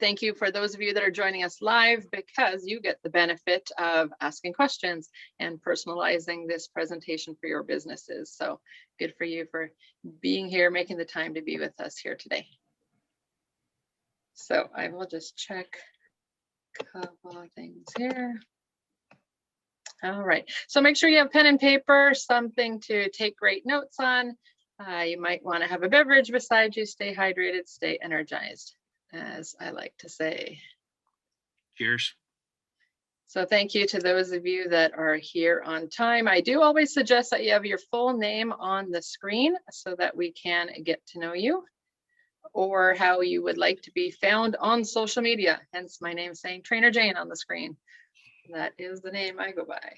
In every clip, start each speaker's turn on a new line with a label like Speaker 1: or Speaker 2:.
Speaker 1: thank you for those of you that are joining us live, because you get the benefit of asking questions and personalizing this presentation for your businesses. So good for you for being here, making the time to be with us here today. So I will just check a couple of things here. All right, so make sure you have pen and paper, something to take great notes on. You might want to have a beverage beside you. Stay hydrated, stay energized, as I like to say.
Speaker 2: Cheers.
Speaker 1: So thank you to those of you that are here on time. I do always suggest that you have your full name on the screen so that we can get to know you, or how you would like to be found on social media. Hence my name saying Trainer Jane on the screen. That is the name I go by.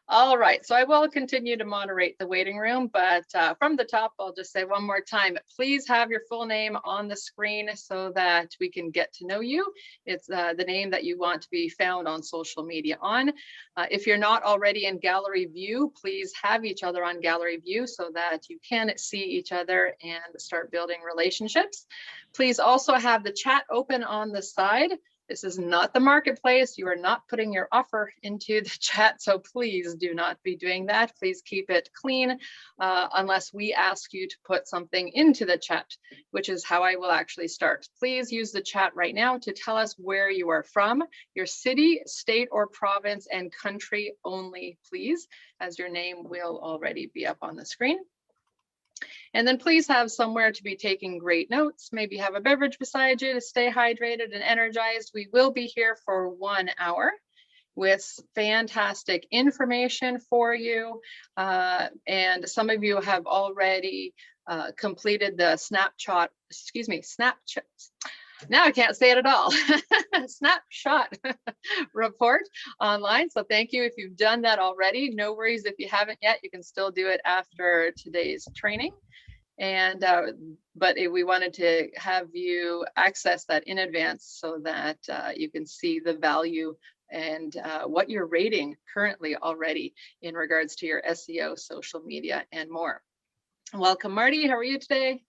Speaker 1: All right, so I will continue to moderate the waiting room, but from the top, I'll just say one more time, please have your full name on the screen so that we can get to know you. It's the name that you want to be found on social media on. If you're not already in gallery view, please have each other on gallery view so that you can see each other and start building relationships. Please also have the chat open on the side. This is not the marketplace. You are not putting your offer into the chat, so please do not be doing that. Please keep it clean unless we ask you to put something into the chat, which is how I will actually start. Please use the chat right now to tell us where you are from, your city, state, or province, and country only, please, as your name will already be up on the screen. And then please have somewhere to be taking great notes. Maybe have a beverage beside you to stay hydrated and energized. We will be here for 1 hour with fantastic information for you. And some of you have already completed the snapshot now I can't say it at all. Snapshot report online. So thank you if you've done that already. No worries if you haven't yet. You can still do it after today's training. And but we wanted to have you access that in advance so that you can see the value and what you're rating currently already in regards to your SEO, social media, and more. Welcome, Marty. How are you today?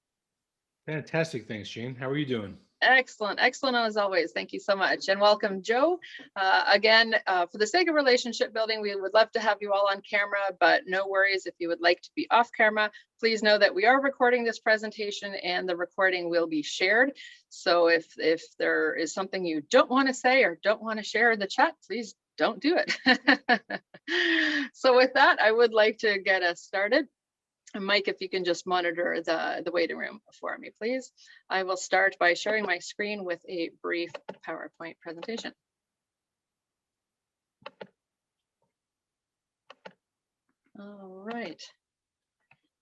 Speaker 3: Fantastic. Thanks, Jane. How are you doing?
Speaker 1: Excellent. Excellent as always. Thank you so much. And welcome, Joe. Again, for the sake of relationship building, we would love to have you all on camera, but no worries if you would like to be off camera. Please know that we are recording this presentation and the recording will be shared. So if there is something you don't want to say or don't want to share in the chat, please don't do it. So with that, I would like to get us started. Mike, if you can just monitor the waiting room for me, please. I will start by sharing my screen with a brief PowerPoint presentation. All right.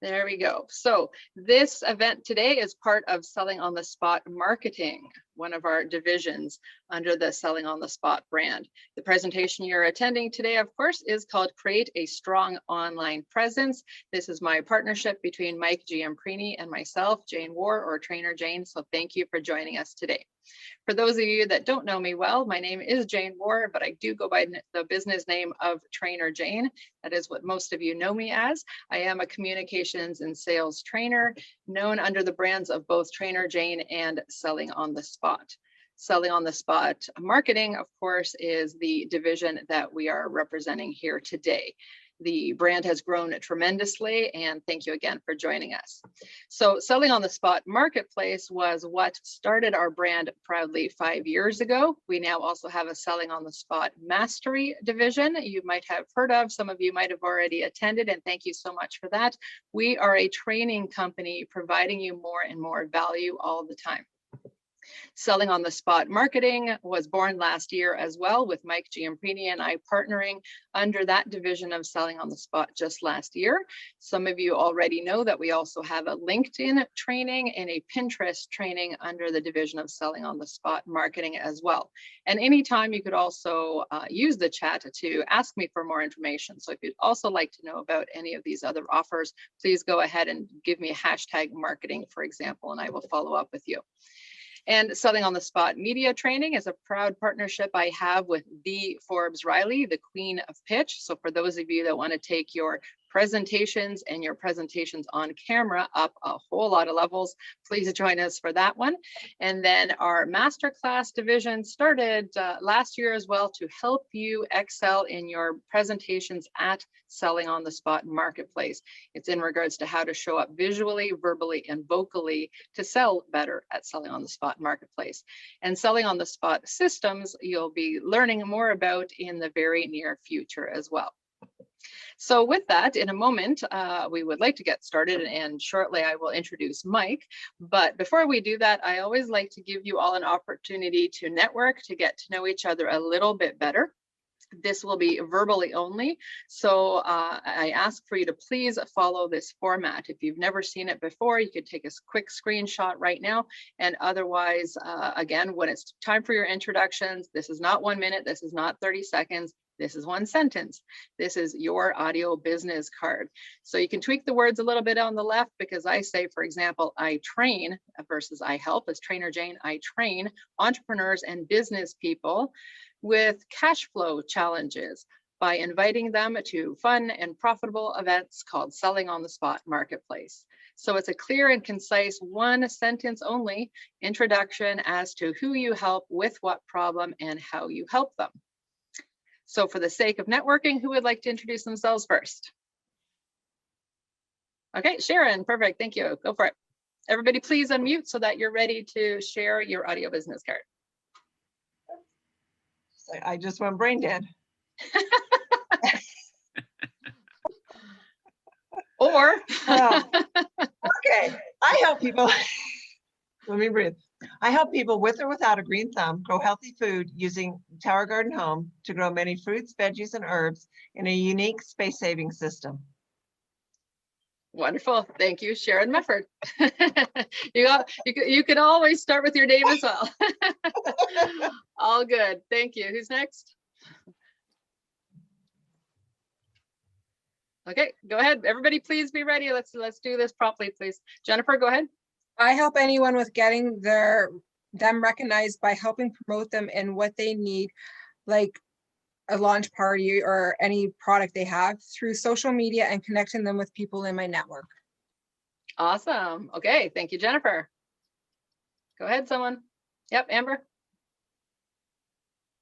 Speaker 1: There we go. So this event today is part of Selling on the Spot Marketing, one of our divisions under the Selling on the Spot brand. The presentation you're attending today, of course, is called Create a Strong Online Presence. This is my partnership between Mike Giamprini and myself, Jane War, or Trainer Jane. So thank you for joining us today. For those of you that don't know me well, my name is Jane War, but I do go by the business name of Trainer Jane. That is what most of you know me as. I am a communications and sales trainer known under the brands of both Trainer Jane and Selling on the Spot. Selling on the Spot Marketing, of course, is the division that we are representing here today. The brand has grown tremendously, and thank you again for joining us. So Selling on the Spot Marketplace was what started our brand proudly 5 years ago. We now also have a Selling on the Spot Mastery division you might have heard of. Some of you might have already attended, and thank you so much for that. We are a training company providing you more and more value all the time. Selling on the Spot Marketing was born last year as well, with Mike Giamprini and I partnering under that division of Selling on the Spot just last year. Some of you already know that we also have a LinkedIn training and a Pinterest training under the division of Selling on the Spot Marketing as well. And anytime you could also use the chat to ask me for more information. So if you'd also like to know about any of these other offers, please go ahead and give me a hashtag marketing, for example, and I will follow up with you. And Selling on the Spot Media Training is a proud partnership I have with the Forbes Riley, the Queen of Pitch. So for those of you that want to take your presentations and your presentations on camera up a whole lot of levels. Please join us for that one. And then our masterclass division started last year as well to help you excel in your presentations at Selling on the Spot Marketplace. It's in regards to how to show up visually, verbally, and vocally to sell better at Selling on the Spot Marketplace. And Selling on the Spot systems you'll be learning more about in the very near future as well. So with that, in a moment, we would like to get started, and shortly I will introduce Mike. But before we do that, I always like to give you all an opportunity to network, to get to know each other a little bit better. This will be verbally only, so I ask for you to please follow this format. If you've never seen it before, you could take a quick screenshot right now, and otherwise, again, when it's time for your introductions, this is not 1 minute, this is not 30 seconds, this is one sentence. This is your audio business card. So you can tweak the words a little bit on the left, because I say, for example, I train versus I help. As Trainer Jane, I train entrepreneurs and business people with cash flow challenges by inviting them to fun and profitable events called Selling on the Spot Marketplace. So it's a clear and concise, one sentence only introduction as to who you help, with what problem, and how you help them. So for the sake of networking, who would like to introduce themselves first? Okay, Sharon, perfect, thank you, go for it. Everybody please unmute so that you're ready to share your audio business card.
Speaker 4: I just went brain dead.
Speaker 1: Or.
Speaker 4: Okay, I help people. Let me breathe. I help people with or without a green thumb grow healthy food using Tower Garden Home to grow many fruits, veggies, and herbs in a unique space-saving system.
Speaker 1: Wonderful, thank you, Sharon Mefford. You can always start with your name as well. All good, thank you. Who's next? Okay, go ahead. Everybody, please be ready. Let's do this properly, please. Jennifer, go ahead.
Speaker 5: I help anyone with getting them recognized by helping promote them in what they need, like a launch party or any product they have, through social media and connecting them with people in my network.
Speaker 1: Awesome. Okay, thank you, Jennifer. Go ahead, someone. Yep, Amber.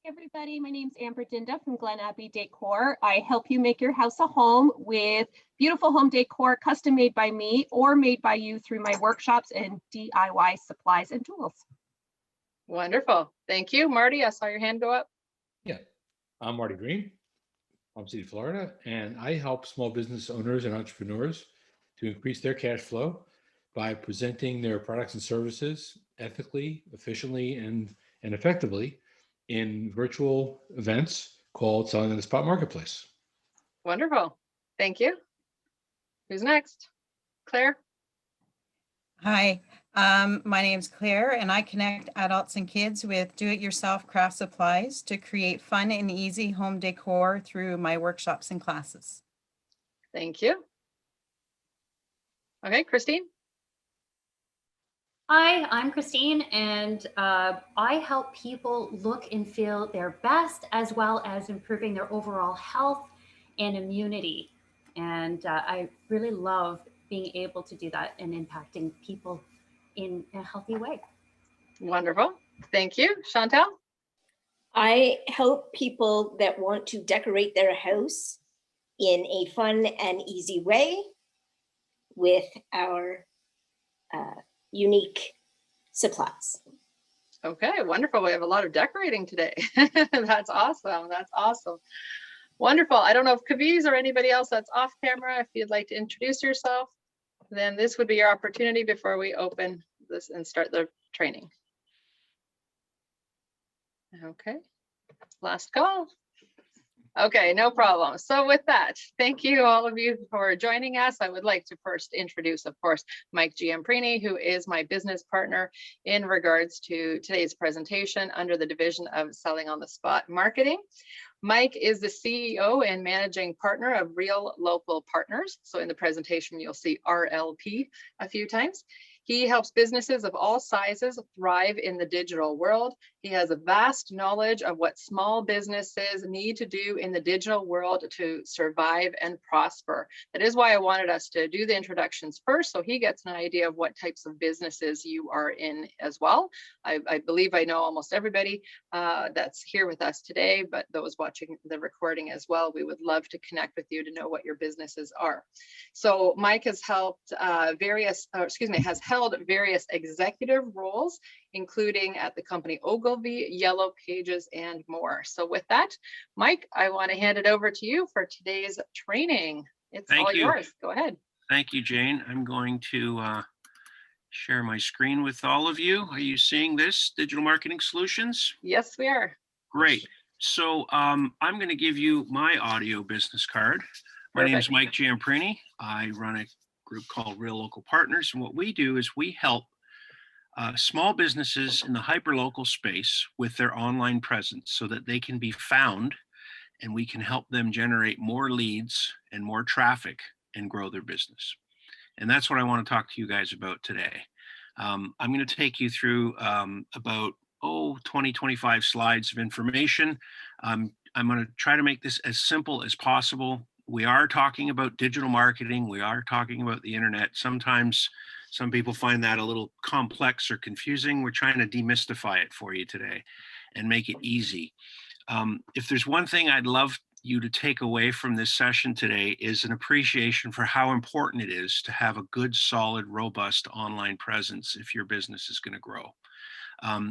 Speaker 6: Hey everybody, my name's Amber Dinda from Glen Abbey Decor. I help you make your house a home with beautiful home decor, custom made by me or made by you through my workshops and DIY supplies and tools.
Speaker 1: Wonderful, thank you. Marty, I saw your hand go up.
Speaker 3: Yeah, I'm Marty Green, Palm City, Florida, and I help small business owners and entrepreneurs to increase their cash flow by presenting their products and services ethically, efficiently, and effectively in virtual events called Selling on the Spot Marketplace.
Speaker 1: Wonderful, thank you. Who's next? Claire?
Speaker 7: Hi, my name's Claire, and I connect adults and kids with do-it-yourself craft supplies to create fun and easy home decor through my workshops and classes.
Speaker 1: Thank you. Okay, Christine?
Speaker 8: Hi, I'm Christine, and I help people look and feel their best, as well as improving their overall health and immunity. And I really love being able to do that and impacting people in a healthy way.
Speaker 1: Wonderful, thank you. Chantel?
Speaker 9: I help people that want to decorate their house in a fun and easy way with our unique supplies.
Speaker 1: Okay, wonderful. We have a lot of decorating today. That's awesome. That's awesome. Wonderful. I don't know if Kaviz or anybody else that's off camera, if you'd like to introduce yourself, then this would be your opportunity before we open this and start the training. Okay, last call. Okay, no problem. So with that, thank you all of you for joining us. I would like to first introduce, of course, Mike Giamprini, who is my business partner in regards to today's presentation under the division of Selling on the Spot Marketing. Mike is the CEO and managing partner of Real Local Partners. So in the presentation, you'll see RLP a few times. He helps businesses of all sizes thrive in the digital world He has a vast knowledge of what small businesses need to do in the digital world to survive and prosper. That is why I wanted us to do the introductions first, so he gets an idea of what types of businesses you are in as well. I believe I know almost everybody that's here with us today, but those watching the recording as well, we would love to connect with you to know what your businesses are. So Mike has helped has held various executive roles, including at the company Ogilvy, Yellow Pages, and more. So with that, Mike, I want to hand it over to you for today's training. It's
Speaker 2: Thank
Speaker 1: all
Speaker 2: you.
Speaker 1: yours. Go ahead.
Speaker 2: Thank you, Jane. I'm going to share my screen with all of you. Are you seeing this, Digital Marketing Solutions?
Speaker 1: Yes, we are.
Speaker 2: Great. So I'm going to give you my audio business card. My name is
Speaker 1: Perfect.
Speaker 2: Mike Giamprini. I run a group called Real Local Partners. And what we do is we help small businesses in the hyperlocal space with their online presence so that they can be found, and we can help them generate more leads and more traffic and grow their business. And that's what I want to talk to you guys about today. I'm going to take you through about 20, 25 slides of information. I'm going to try to make this as simple as possible. We are talking about digital marketing. We are talking about the internet. Sometimes some people find that a little complex or confusing. We're trying to demystify it for you today and make it easy. If there's one thing I'd love you to take away from this session today is an appreciation for how important it is to have a good, solid, robust online presence if your business is going to grow.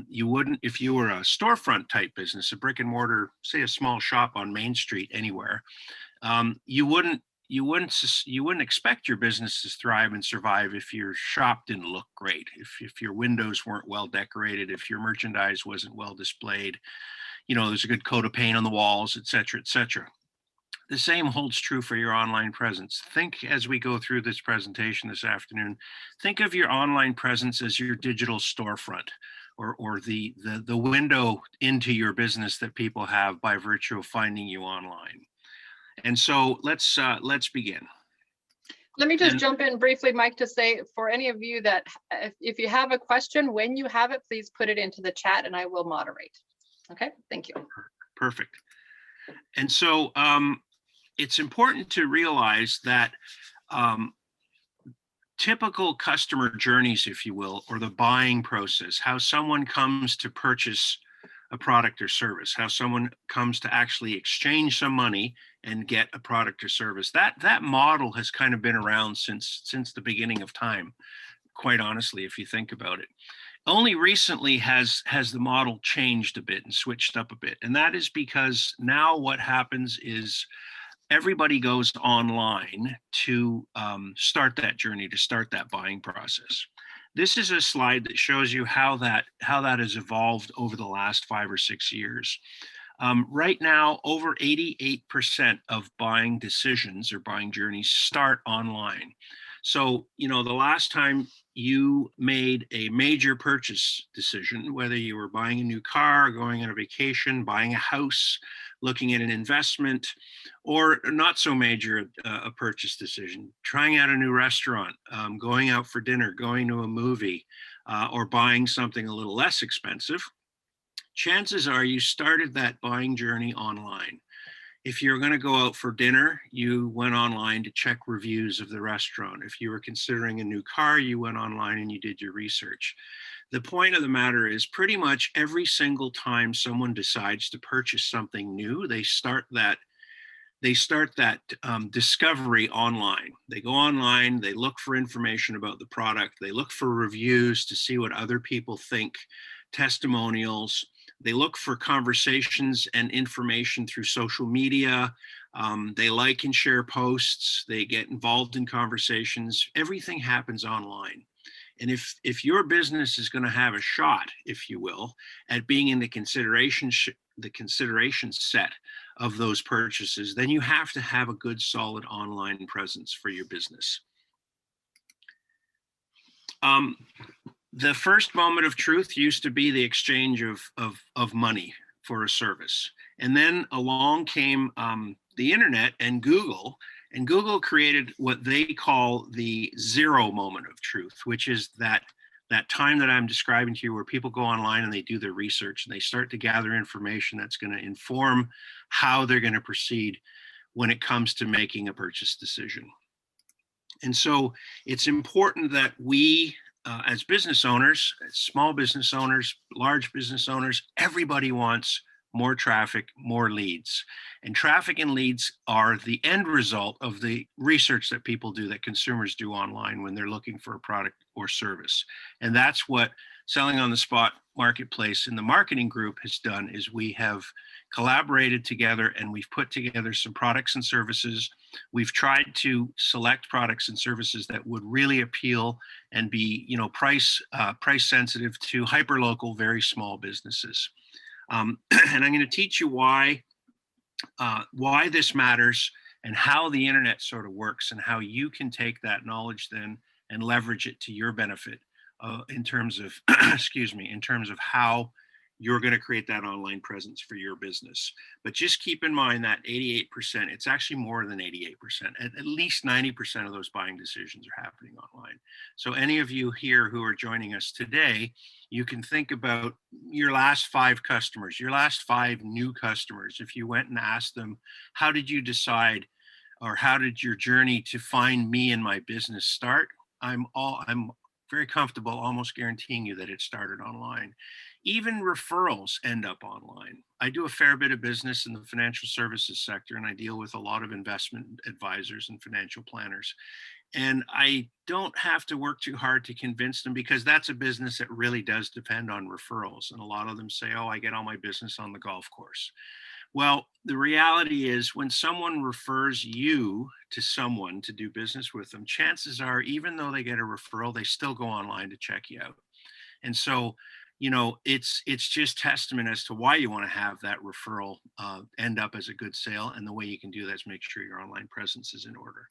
Speaker 2: You wouldn't, if you were a storefront type business, a brick and mortar, say a small shop on Main Street anywhere, you wouldn't expect your business to thrive and survive if your shop didn't look great, if your windows weren't well decorated, if your merchandise wasn't well displayed, there's a good coat of paint on the walls, et cetera, et cetera. The same holds true for your online presence. Think, as we go through this presentation this afternoon, think of your online presence as your digital storefront, or the window into your business that people have by virtue of finding you online. And so let's begin.
Speaker 1: Let me just jump in briefly, Mike, to say for any of you that if you have a question, when you have it, please put it into the chat and I will moderate. Okay, thank you.
Speaker 2: Perfect. And so it's important to realize that typical customer journeys, if you will, or the buying process, how someone comes to purchase a product or service, how someone comes to actually exchange some money and get a product or service, that model has kind of been around since the beginning of time, quite honestly, if you think about it. Only recently has the model changed a bit and switched up a bit. And that is because now what happens is everybody goes online to start that journey, to start that buying process. This is a slide that shows you how that has evolved over the last 5 or 6 years. Right now, over 88% of buying decisions or buying journeys start online. So, the last time you made a major purchase decision, whether you were buying a new car, going on a vacation, buying a house, looking at an investment, or not so major a purchase decision, trying out a new restaurant, going out for dinner, going to a movie, or buying something a little less expensive, chances are you started that buying journey online. If you're going to go out for dinner, you went online to check reviews of the restaurant. If you were considering a new car, you went online and you did your research. The point of the matter is pretty much every single time someone decides to purchase something new, they start that discovery online. They go online, they look for information about the product, they look for reviews to see what other people think, testimonials. They look for conversations and information through social media. They like and share posts. They get involved in conversations. Everything happens online. And if your business is going to have a shot, if you will, at being in the consideration set of those purchases, then you have to have a good, solid online presence for your business. The first moment of truth used to be the exchange of money for a service. And then along came the internet and Google created what they call the zero moment of truth, which is that that time that I'm describing to you, where people go online and they do their research and they start to gather information that's going to inform how they're going to proceed when it comes to making a purchase decision. And so it's important that we, as business owners, as small business owners, large business owners, everybody wants more traffic, more leads. And traffic and leads are the end result of the research that people do, that consumers do online when they're looking for a product or service. And that's what Selling on the Spot Marketplace in the marketing group has done, is we have collaborated together and we've put together some products and services. We've tried to select products and services that would really appeal and be, price sensitive to hyperlocal, very small businesses. And I'm going to teach you why this matters and how the internet sort of works and how you can take that knowledge then and leverage it to your benefit in terms of, in terms of how you're going to create that online presence for your business. But just keep in mind that 88%, it's actually more than 88%, at least 90% of those buying decisions are happening online. So any of you here who are joining us today, you can think about your last 5 customers, your last 5 new customers. If you went and asked them, how did you decide, or how did your journey to find me and my business start? I'm very comfortable almost guaranteeing you that it started online. Even referrals end up online. I do a fair bit of business in the financial services sector, and I deal with a lot of investment advisors and financial planners. And I don't have to work too hard to convince them, because that's a business that really does depend on referrals. And a lot of them say, oh, I get all my business on the golf course. Well, the reality is, when someone refers you to someone to do business with them, chances are, even though they get a referral, they still go online to check you out. And so, it's just testament as to why you want to have that referral end up as a good sale. And the way you can do that is make sure your online presence is in order.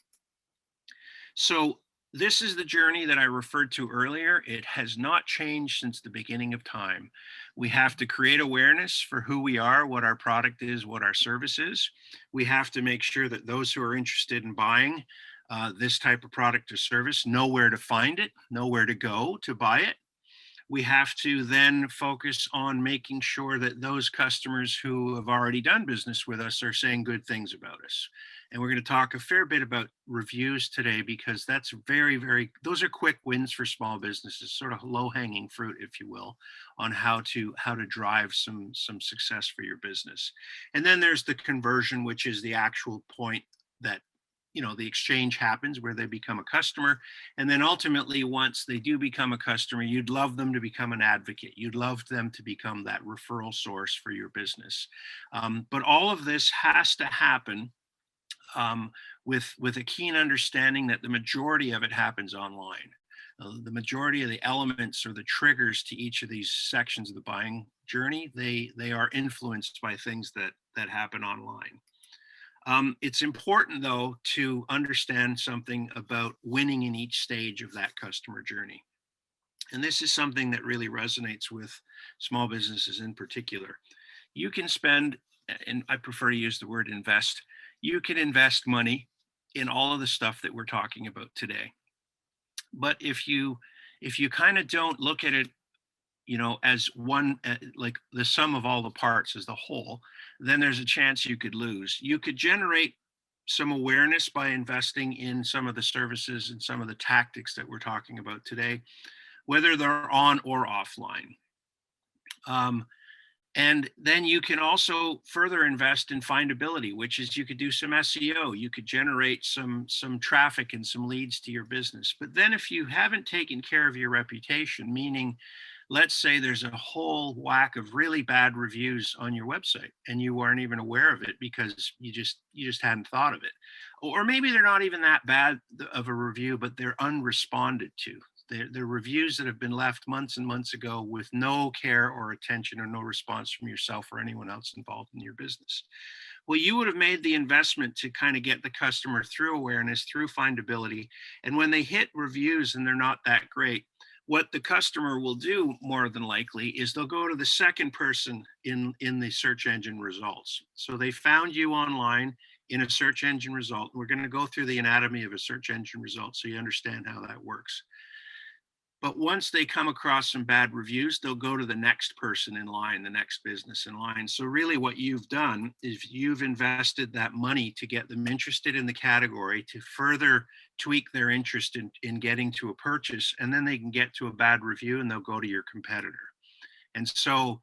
Speaker 2: So this is the journey that I referred to earlier. It has not changed since the beginning of time. We have to create awareness for who we are, what our product is, what our service is. We have to make sure that those who are interested in buying this type of product or service know where to find it, know where to go to buy it. We have to then focus on making sure that those customers who have already done business with us are saying good things about us. And we're going to talk a fair bit about reviews today, because that's those are quick wins for small businesses, sort of low-hanging fruit, if you will, on how to drive some success for your business. And then there's the conversion, which is the actual point that the exchange happens, where they become a customer. And then ultimately, once they do become a customer, you'd love them to become an advocate. You'd love them to become that referral source for your business. But all of this has to happen with a keen understanding that the majority of it happens online. The majority of the elements or the triggers to each of these sections of the buying journey, they are influenced by things that happen online. It's important, though, to understand something about winning in each stage of that customer journey. And this is something that really resonates with small businesses in particular. You can spend, and I prefer to use the word invest, you can invest money in all of the stuff that we're talking about today. But if you kind of don't look at it as one, like the sum of all the parts as the whole, then there's a chance you could lose. You could generate some awareness by investing in some of the services and some of the tactics that we're talking about today, whether they're on or offline. And then you can also further invest in findability, which is you could do some SEO, you could generate some traffic and some leads to your business. But then if you haven't taken care of your reputation, meaning let's say there's a whole whack of really bad reviews on your website and you weren't even aware of it because you just hadn't thought of it. Or maybe they're not even that bad of a review, but they're unresponded to. They're reviews that have been left months and months ago with no care or attention or no response from yourself or anyone else involved in your business. Well, you would have made the investment to kind of get the customer through awareness, through findability. And when they hit reviews and they're not that great, what the customer will do more than likely is they'll go to the second person in the search engine results. So they found you online in a search engine result. We're going to go through the anatomy of a search engine result so you understand how that works. But once they come across some bad reviews, they'll go to the next person in line, the next business in line. So really what you've done is you've invested that money to get them interested in the category, to further tweak their interest in getting to a purchase, and then they can get to a bad review and they'll go to your competitor. And so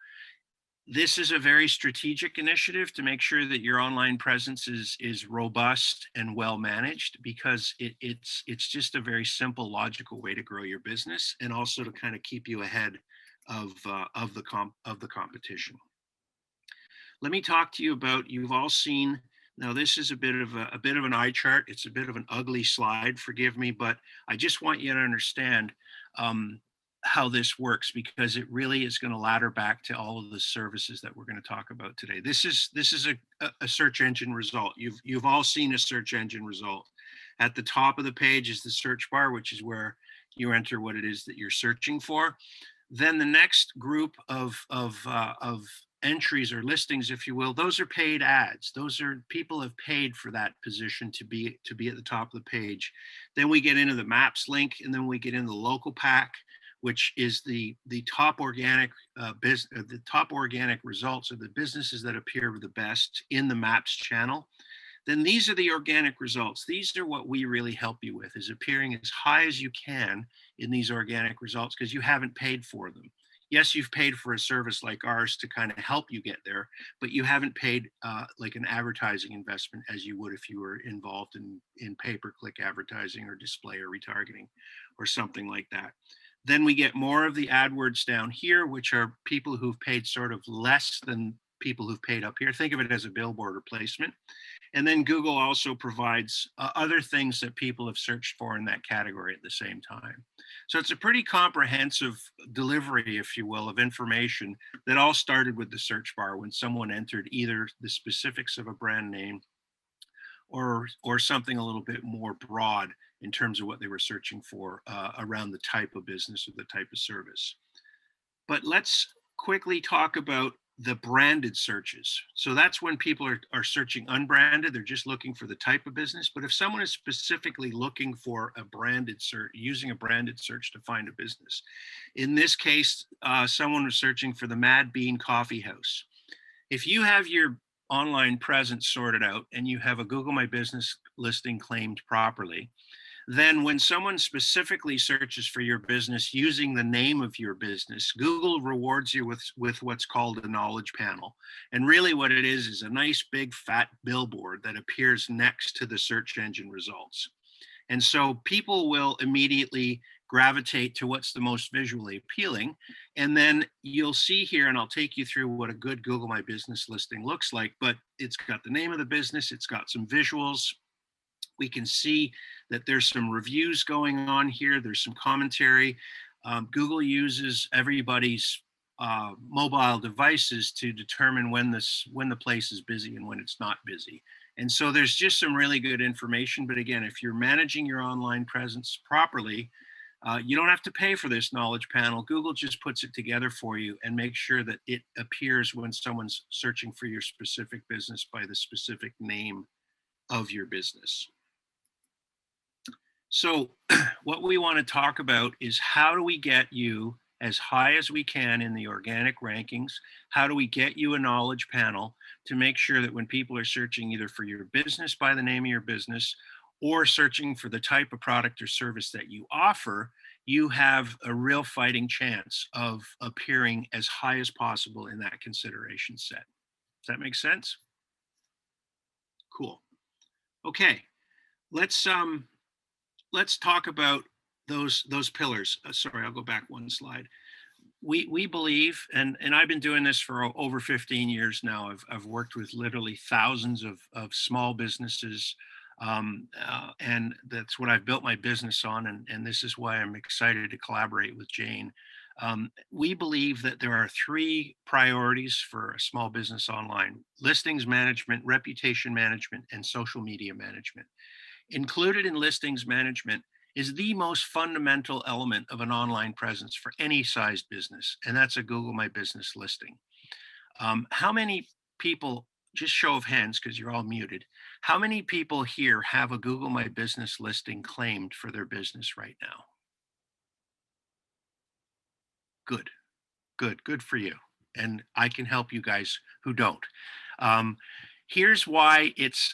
Speaker 2: this is a very strategic initiative to make sure that your online presence is robust and well managed, because it's just a very simple, logical way to grow your business, and also to kind of keep you ahead of the competition. Let me talk to you about, you've all seen, now this is a bit of an eye chart. It's a bit of an ugly slide, forgive me, but I just want you to understand how this works, because it really is going to ladder back to all of the services that we're going to talk about today. This is a search engine result. You've all seen a search engine result. At the top of the page is the search bar, which is where you enter what it is that you're searching for. Then the next group of entries or listings, if you will, those are paid ads. Those are people have paid for that position to be at the top of the page. Then we get into the maps link, and then we get into the local pack, which is the top organic the top organic results of the businesses that appear the best in the maps channel. Then these are the organic results. These are what we really help you with, is appearing as high as you can in these organic results, because you haven't paid for them. Yes, you've paid for a service like ours to kind of help you get there, but you haven't paid like an advertising investment as you would if you were involved in pay-per-click advertising or display or retargeting or something like that. Then we get more of the AdWords down here, which are people who've paid sort of less than people who've paid up here. Think of it as a billboard replacement. And then Google also provides other things that people have searched for in that category at the same time. So it's a pretty comprehensive delivery, if you will, of information that all started with the search bar when someone entered either the specifics of a brand name or something a little bit more broad in terms of what they were searching for around the type of business or the type of service. But let's quickly talk about the branded searches. So that's when people are searching unbranded, they're just looking for the type of business. But if someone is specifically looking for a branded search, using a branded search to find a business, in this case, someone was searching for the Mad Bean Coffee House. If you have your online presence sorted out and you have a Google My Business listing claimed properly, then when someone specifically searches for your business using the name of your business, Google rewards you with what's called a knowledge panel. And really what it is a nice big fat billboard that appears next to the search engine results. And so people will immediately gravitate to what's the most visually appealing. And then you'll see here, and I'll take you through what a good Google My Business listing looks like, but it's got the name of the business, it's got some visuals. We can see that there's some reviews going on here. There's some commentary. Google uses everybody's mobile devices to determine when the place is busy and when it's not busy. And so there's just some really good information. But again, if you're managing your online presence properly, you don't have to pay for this knowledge panel. Google just puts it together for you and makes sure that it appears when someone's searching for your specific business by the specific name of your business. So what we want to talk about is how do we get you as high as we can in the organic rankings? How do we get you a knowledge panel to make sure that when people are searching either for your business by the name of your business or searching for the type of product or service that you offer, you have a real fighting chance of appearing as high as possible in that consideration set. Does that make sense? Cool. Okay, let's talk about those pillars. Sorry, I'll go back one slide. We believe, and I've been doing this for over 15 years now. I've worked with literally thousands of small businesses, and that's what I've built my business on. And this is why I'm excited to collaborate with Jane. We believe that there are three priorities for a small business online: listings management, reputation management, and social media management. Included in listings management is the most fundamental element of an online presence for any sized business, and that's a Google My Business listing. How many people, just show of hands because you're all muted, how many people here have a Google My Business listing claimed for their business right now? Good, good for you. And I can help you guys who don't. Um, Here's why it's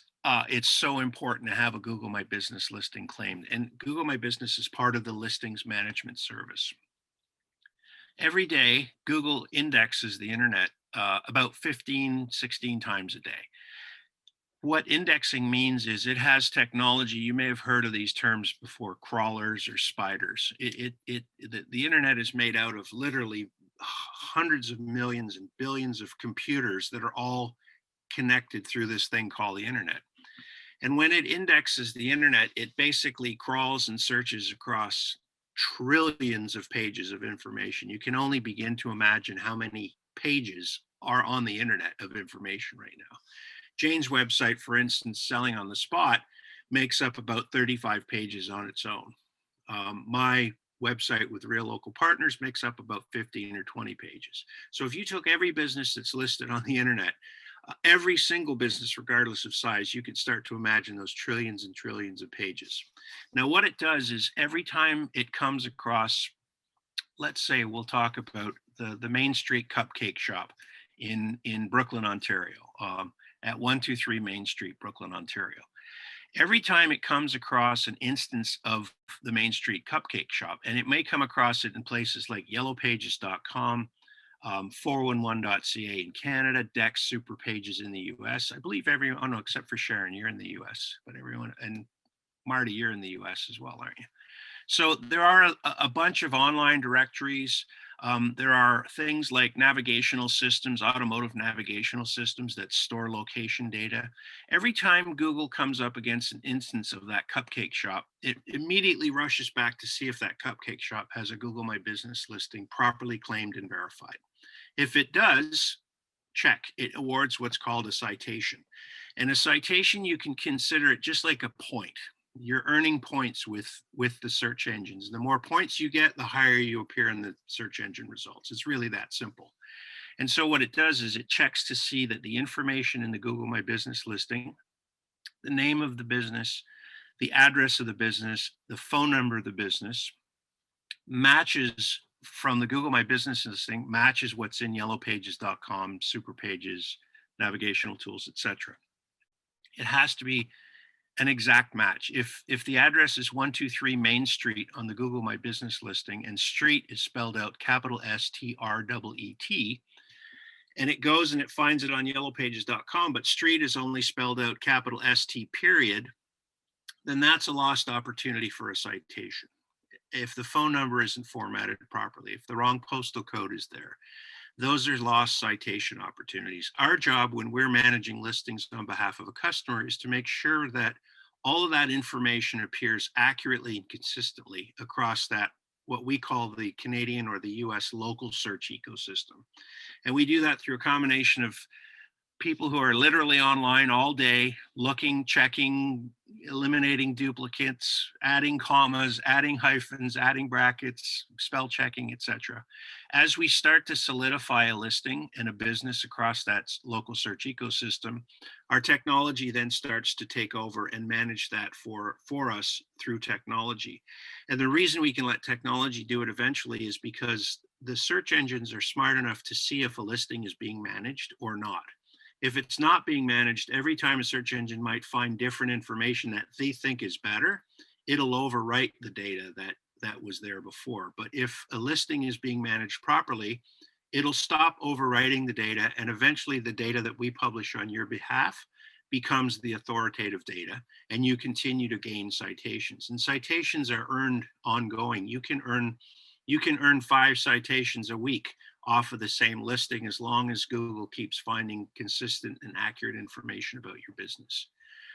Speaker 2: so important to have a Google My Business listing claimed. And Google My Business is part of the listings management service. Every day, Google indexes the internet about 15, 16 times a day. What indexing means is it has technology. You may have heard of these terms before, crawlers or spiders. The internet is made out of literally hundreds of millions and billions of computers that are all connected through this thing called the internet. And when it indexes the internet, it basically crawls and searches across trillions of pages of information. You can only begin to imagine how many pages are on the internet of information right now. Jane's website, for instance, Selling on the Spot, makes up about 35 pages on its own. My website with Real Local Partners makes up about 15 or 20 pages. So if you took every business that's listed on the internet, every single business, regardless of size, you could start to imagine those trillions and trillions of pages. Now, what it does is every time it comes across, let's say we'll talk about the Main Street Cupcake Shop in Brooklyn, Ontario, at 123 Main Street, Brooklyn, Ontario. Every time it comes across an instance of the Main Street Cupcake Shop, and it may come across it in places like yellowpages.com, 411.ca in Canada, Dex Super Pages in the US. I believe everyone, oh no, except for Sharon, you're in the US, but everyone, and Marty, you're in the US as well, aren't you? So there are a bunch of online directories. There are things like navigational systems, automotive navigational systems that store location data. Every time Google comes up against an instance of that cupcake shop, it immediately rushes back to see if that cupcake shop has a Google My Business listing properly claimed and verified. If it does, check. It awards what's called a citation. And a citation, you can consider it just like a point. You're earning points with the search engines. The more points you get, the higher you appear in the search engine results. It's really that simple. And so what it does is it checks to see that the information in the Google My Business listing, the name of the business, the address of the business, the phone number of the business, matches from the Google My Business listing, matches what's in yellowpages.com, Super Pages, navigational tools, etc. It has to be an exact match. If the address is 123 Main Street on the Google My Business listing and street is spelled out capital STREET, and it goes and it finds it on yellowpages.com, but street is only spelled out capital ST period, then that's a lost opportunity for a citation. If the phone number isn't formatted properly, if the wrong postal code is there, those are lost citation opportunities. Our job when we're managing listings on behalf of a customer is to make sure that all of that information appears accurately and consistently across that, what we call the Canadian or the US local search ecosystem. And we do that through a combination of people who are literally online all day, looking, checking, eliminating duplicates, adding commas, adding hyphens, adding brackets, spell checking, etc. As we start to solidify a listing and a business across that local search ecosystem, our technology then starts to take over and manage that for us through technology. And the reason we can let technology do it eventually is because the search engines are smart enough to see if a listing is being managed or not. If it's not being managed, every time a search engine might find different information that they think is better, it'll overwrite the data that was there before. But if a listing is being managed properly, it'll stop overwriting the data, and eventually the data that we publish on your behalf becomes the authoritative data, and you continue to gain citations. And citations are earned ongoing. You can earn 5 citations a week off of the same listing as long as Google keeps finding consistent and accurate information about your business.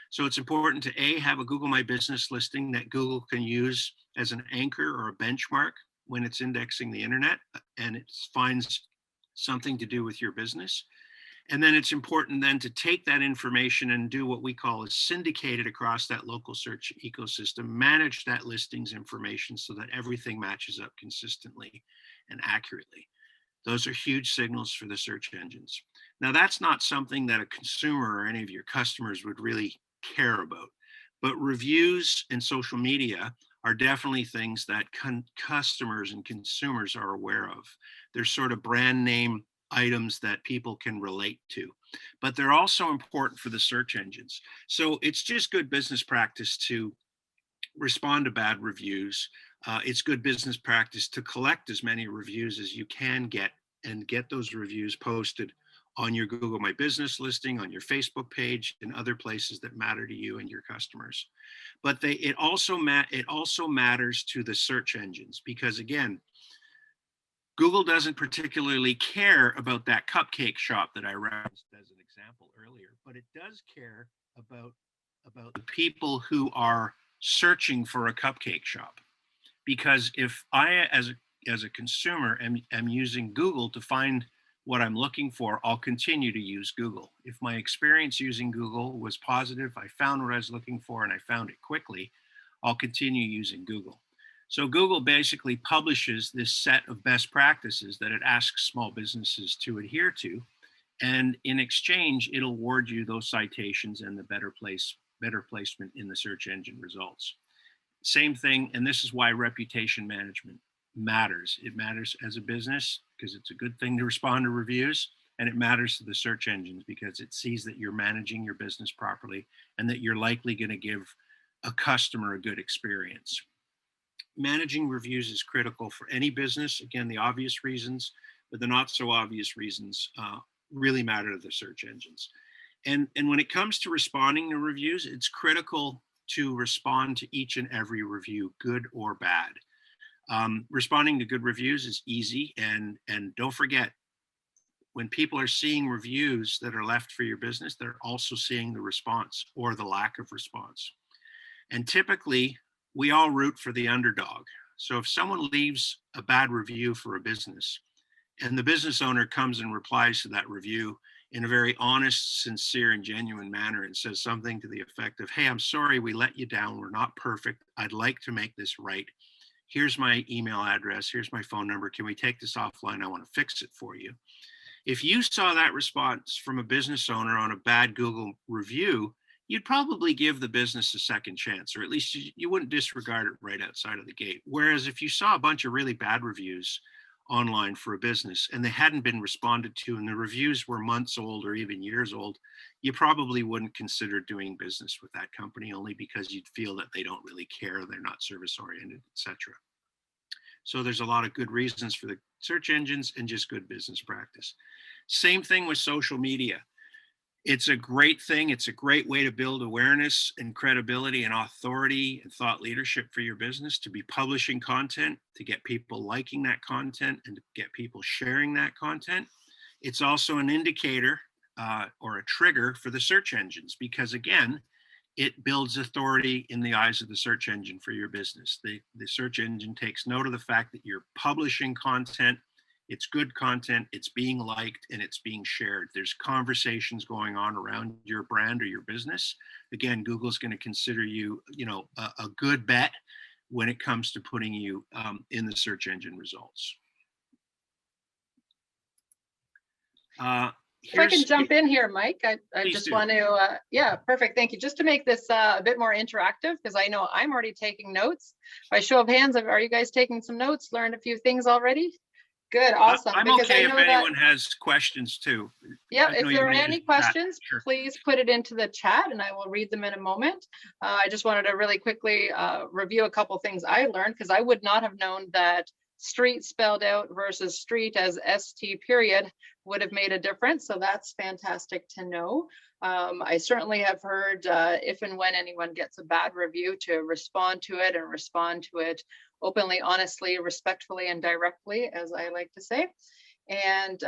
Speaker 2: So it's important to A, have a Google My Business listing that Google can use as an anchor or a benchmark when it's indexing the internet and it finds something to do with your business. And then it's important then to take that information and do what we call is syndicate it across that local search ecosystem, manage that listings information so that everything matches up consistently and accurately. Those are huge signals for the search engines. Now, that's not something that a consumer or any of your customers would really care about, but reviews and social media are definitely things that customers and consumers are aware of. They're sort of brand name items that people can relate to, but they're also important for the search engines. So it's just good business practice to respond to bad reviews. It's good business practice to collect as many reviews as you can get and get those reviews posted on your Google My Business listing, on your Facebook page, and other places that matter to you and your customers. But it also matters to the search engines, because again, Google doesn't particularly care about that cupcake shop that I referenced as an example earlier, but it does care about the people who are searching for a cupcake shop. Because if I, as a consumer, am using Google to find what I'm looking for, I'll continue to use Google. If my experience using Google was positive, I found what I was looking for and I found it quickly, I'll continue using Google. So Google basically publishes this set of best practices that it asks small businesses to adhere to. And in exchange, it'll award you those citations and the better placement in the search engine results. Same thing, and this is why reputation management matters. It matters as a business because it's a good thing to respond to reviews, and it matters to the search engines because it sees that you're managing your business properly and that you're likely going to give a customer a good experience. Managing reviews is critical for any business. Again, the obvious reasons, but the not so obvious reasons really matter to the search engines. And when it comes to responding to reviews, it's critical to respond to each and every review, good or bad. Responding to good reviews is easy, and don't forget, when people are seeing reviews that are left for your business, they're also seeing the response or the lack of response. And typically, we all root for the underdog. So if someone leaves a bad review for a business and the business owner comes and replies to that review in a very honest, sincere, and genuine manner and says something to the effect of, hey, I'm sorry we let you down. We're not perfect. I'd like to make this right. Here's my email address. Here's my phone number. Can we take this offline? I want to fix it for you. If you saw that response from a business owner on a bad Google review, you'd probably give the business a second chance, or at least you wouldn't disregard it right outside of the gate. Whereas if you saw a bunch of really bad reviews online for a business and they hadn't been responded to and the reviews were months old or even years old, you probably wouldn't consider doing business with that company, only because you'd feel that they don't really care, they're not service oriented, etc. So there's a lot of good reasons for the search engines and just good business practice. Same thing with social media. It's a great thing. It's a great way to build awareness and credibility and authority and thought leadership for your business, to be publishing content, to get people liking that content and to get people sharing that content. It's also an indicator or a trigger for the search engines, because again, it builds authority in the eyes of the search engine for your business. The search engine takes note of the fact that you're publishing content. It's good content, it's being liked, and it's being shared. There's conversations going on around your brand or your business. Again, Google's going to consider you, a good bet when it comes to putting you in the search engine results.
Speaker 1: If I can jump in here, Mike, I just
Speaker 2: do.
Speaker 1: want to, yeah, perfect. Thank you. Just to make this a bit more interactive, because I know I'm already taking notes. By show of hands, are you guys taking some notes? Learned a few things already? Good, awesome.
Speaker 2: I'm okay if anyone has questions too.
Speaker 1: Yeah, if there are any questions,
Speaker 2: sure,
Speaker 1: please put it into the chat and I will read them in a moment. I just wanted to really quickly review a couple things I learned, because I would not have known that street spelled out versus street as ST period would have made a difference. So that's fantastic to know. I certainly have heard if and when anyone gets a bad review, to respond to it and respond to it openly, honestly, respectfully, and directly, as I like to say. And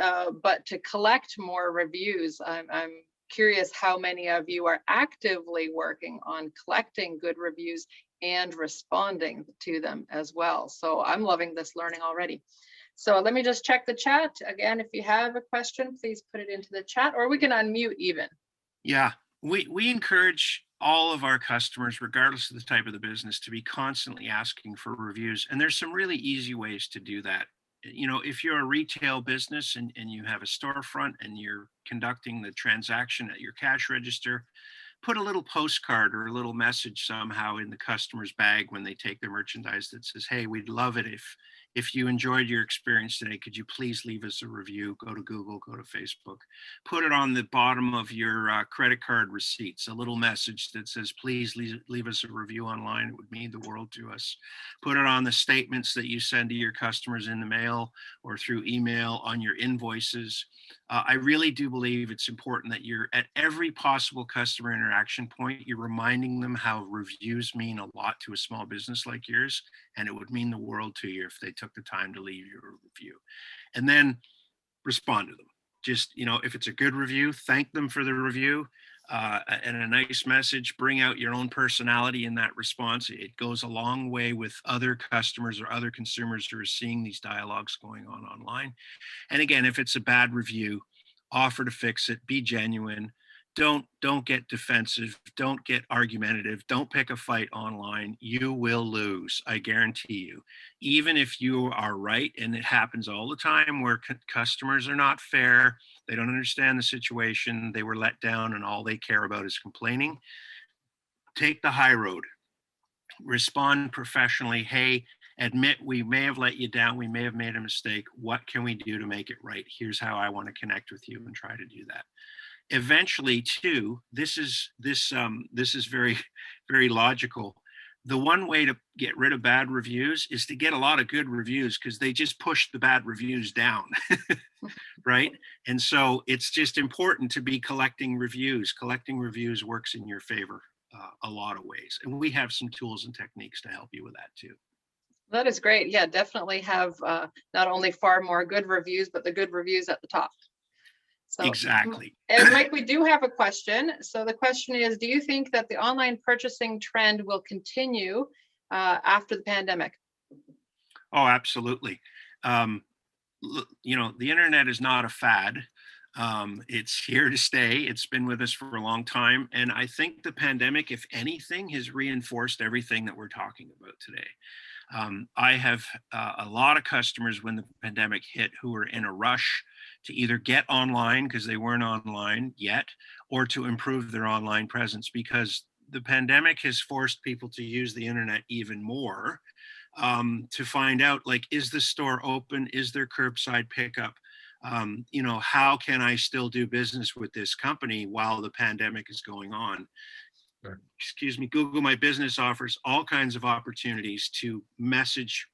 Speaker 1: but to collect more reviews, I'm curious how many of you are actively working on collecting good reviews and responding to them as well. So I'm loving this learning already. So let me just check the chat. Again, if you have a question, please put it into the chat, or we can unmute even.
Speaker 2: Yeah, we encourage all of our customers, regardless of the type of the business, to be constantly asking for reviews. And there's some really easy ways to do that. If you're a retail business and you have a storefront and you're conducting the transaction at your cash register, put a little postcard or a little message somehow in the customer's bag when they take their merchandise that says, hey, we'd love it if you enjoyed your experience today, could you please leave us a review? Go to Google, go to Facebook, put it on the bottom of your credit card receipts, a little message that says, please leave us a review online. It would mean the world to us. Put it on the statements that you send to your customers in the mail or through email, on your invoices. I really do believe it's important that you're at every possible customer interaction point, you're reminding them how reviews mean a lot to a small business like yours, and it would mean the world to you if they took the time to leave you a review. And then respond to them. Just, if it's a good review, thank them for the review, and a nice message. Bring out your own personality in that response. It goes a long way with other customers or other consumers who are seeing these dialogues going on online. And again, if it's a bad review, offer to fix it, be genuine. Don't get defensive, don't get argumentative, don't pick a fight online. You will lose, I guarantee you. Even if you are right, and it happens all the time where customers are not fair, they don't understand the situation, they were let down and all they care about is complaining. Take the high road. Respond professionally. Hey, admit we may have let you down, we may have made a mistake. What can we do to make it right? Here's how I want to connect with you, and try to do that. Eventually, too, this is very, very logical. The one way to get rid of bad reviews is to get a lot of good reviews, because they just push the bad reviews down, right? And so it's just important to be collecting reviews. Collecting reviews works in your favor a lot of ways. And we have some tools and techniques to help you with that too.
Speaker 1: That is great. Yeah, definitely have not only far more good reviews, but the good reviews at the top. So,
Speaker 2: exactly.
Speaker 1: And Mike, we do have a question. So the question is, do you think that the online purchasing trend will continue after the pandemic?
Speaker 2: Oh, absolutely. The internet is not a fad. It's here to stay. It's been with us for a long time. And I think the pandemic, if anything, has reinforced everything that we're talking about today. I have a lot of customers when the pandemic hit who were in a rush to either get online because they weren't online yet, or to improve their online presence, because the pandemic has forced people to use the internet even more, to find out, like, is the store open? Is there curbside pickup? How can I still do business with this company while the pandemic is going on?
Speaker 3: Sure.
Speaker 2: Excuse me. Google My Business offers all kinds of opportunities to message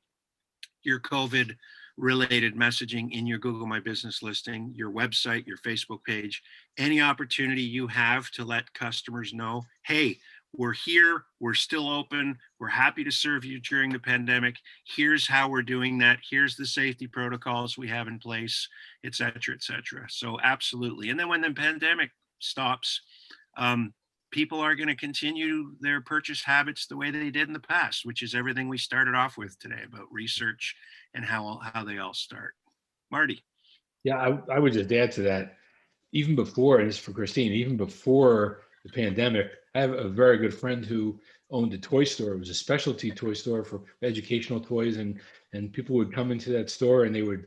Speaker 2: your COVID related messaging in your Google My Business listing, your website, your Facebook page, any opportunity you have to let customers know, hey, we're here, we're still open, we're happy to serve you during the pandemic. Here's how we're doing that. Here's the safety protocols we have in place, et cetera, et cetera. So absolutely. And then when the pandemic stops, people are going to continue their purchase habits the way they did in the past, which is everything we started off with today about research and how they all start. Marty.
Speaker 3: Yeah, I would just add to that. Even before, and this is for Christine, even before the pandemic, I have a very good friend who owned a toy store. It was a specialty toy store for educational toys, and people would come into that store and they would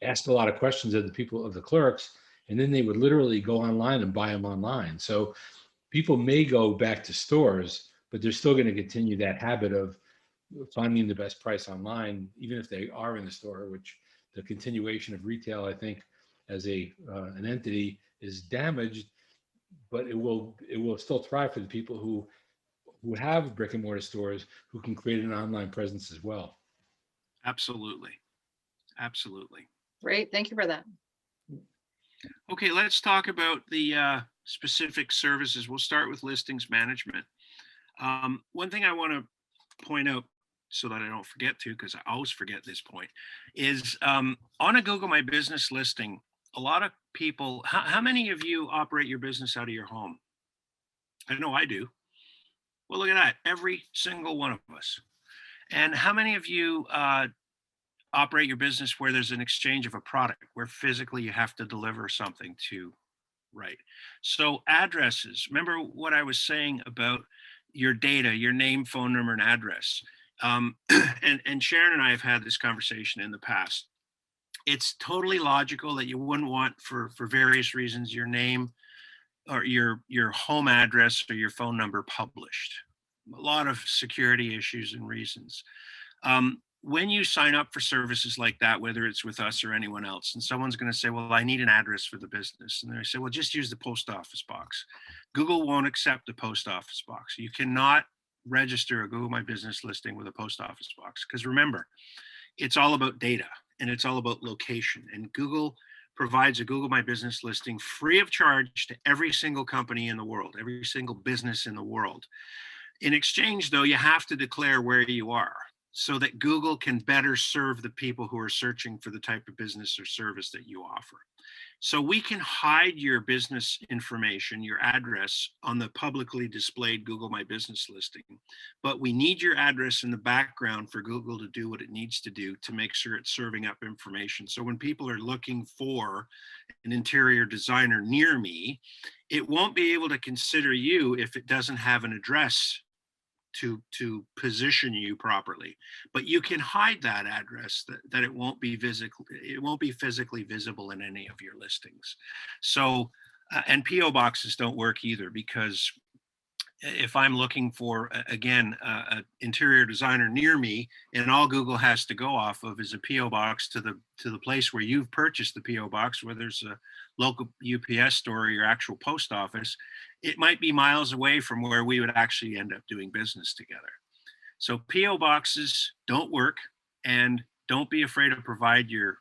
Speaker 3: ask a lot of questions of the clerks, and then they would literally go online and buy them online. So people may go back to stores, but they're still going to continue that habit of finding the best price online, even if they are in the store, which the continuation of retail, I think, as an entity is damaged, but it will still thrive for the people who have brick and mortar stores who can create an online presence as well.
Speaker 2: Absolutely. Absolutely.
Speaker 1: Great. Thank you for that.
Speaker 2: Okay, let's talk about the specific services. We'll start with listings management. One thing I want to point out so that I don't forget to, because I always forget this point, is on a Google My Business listing, a lot of people, how many of you operate your business out of your home? I know I do. Well, look at that, every single one of us. And how many of you operate your business where there's an exchange of a product, where physically you have to deliver something to, right? So addresses, remember what I was saying about your data, your name, phone number, and address. And Sharon and I have had this conversation in the past. It's totally logical that you wouldn't want, for various reasons, your name or your home address or your phone number published. A lot of security issues and reasons. When you sign up for services like that, whether it's with us or anyone else, and someone's going to say, well, I need an address for the business. And they say, well, just use the post office box. Google won't accept the post office box. You cannot register a Google My Business listing with a post office box. Because remember, it's all about data and it's all about location. And Google provides a Google My Business listing free of charge to every single company in the world, every single business in the world. In exchange, though, you have to declare where you are so that Google can better serve the people who are searching for the type of business or service that you offer. So we can hide your business information, your address, on the publicly displayed Google My Business listing, but we need your address in the background for Google to do what it needs to do to make sure it's serving up information. So when people are looking for an interior designer near me, it won't be able to consider you if it doesn't have an address to position you properly. But you can hide that address that it won't be physically visible in any of your listings. So and PO boxes don't work either, because if I'm looking for again an interior designer near me, and all Google has to go off of is a PO box to the place where you've purchased the PO box, whether it's a local UPS store or your actual post office, it might be miles away from where we would actually end up doing business together. So PO boxes don't work, and don't be afraid to provide your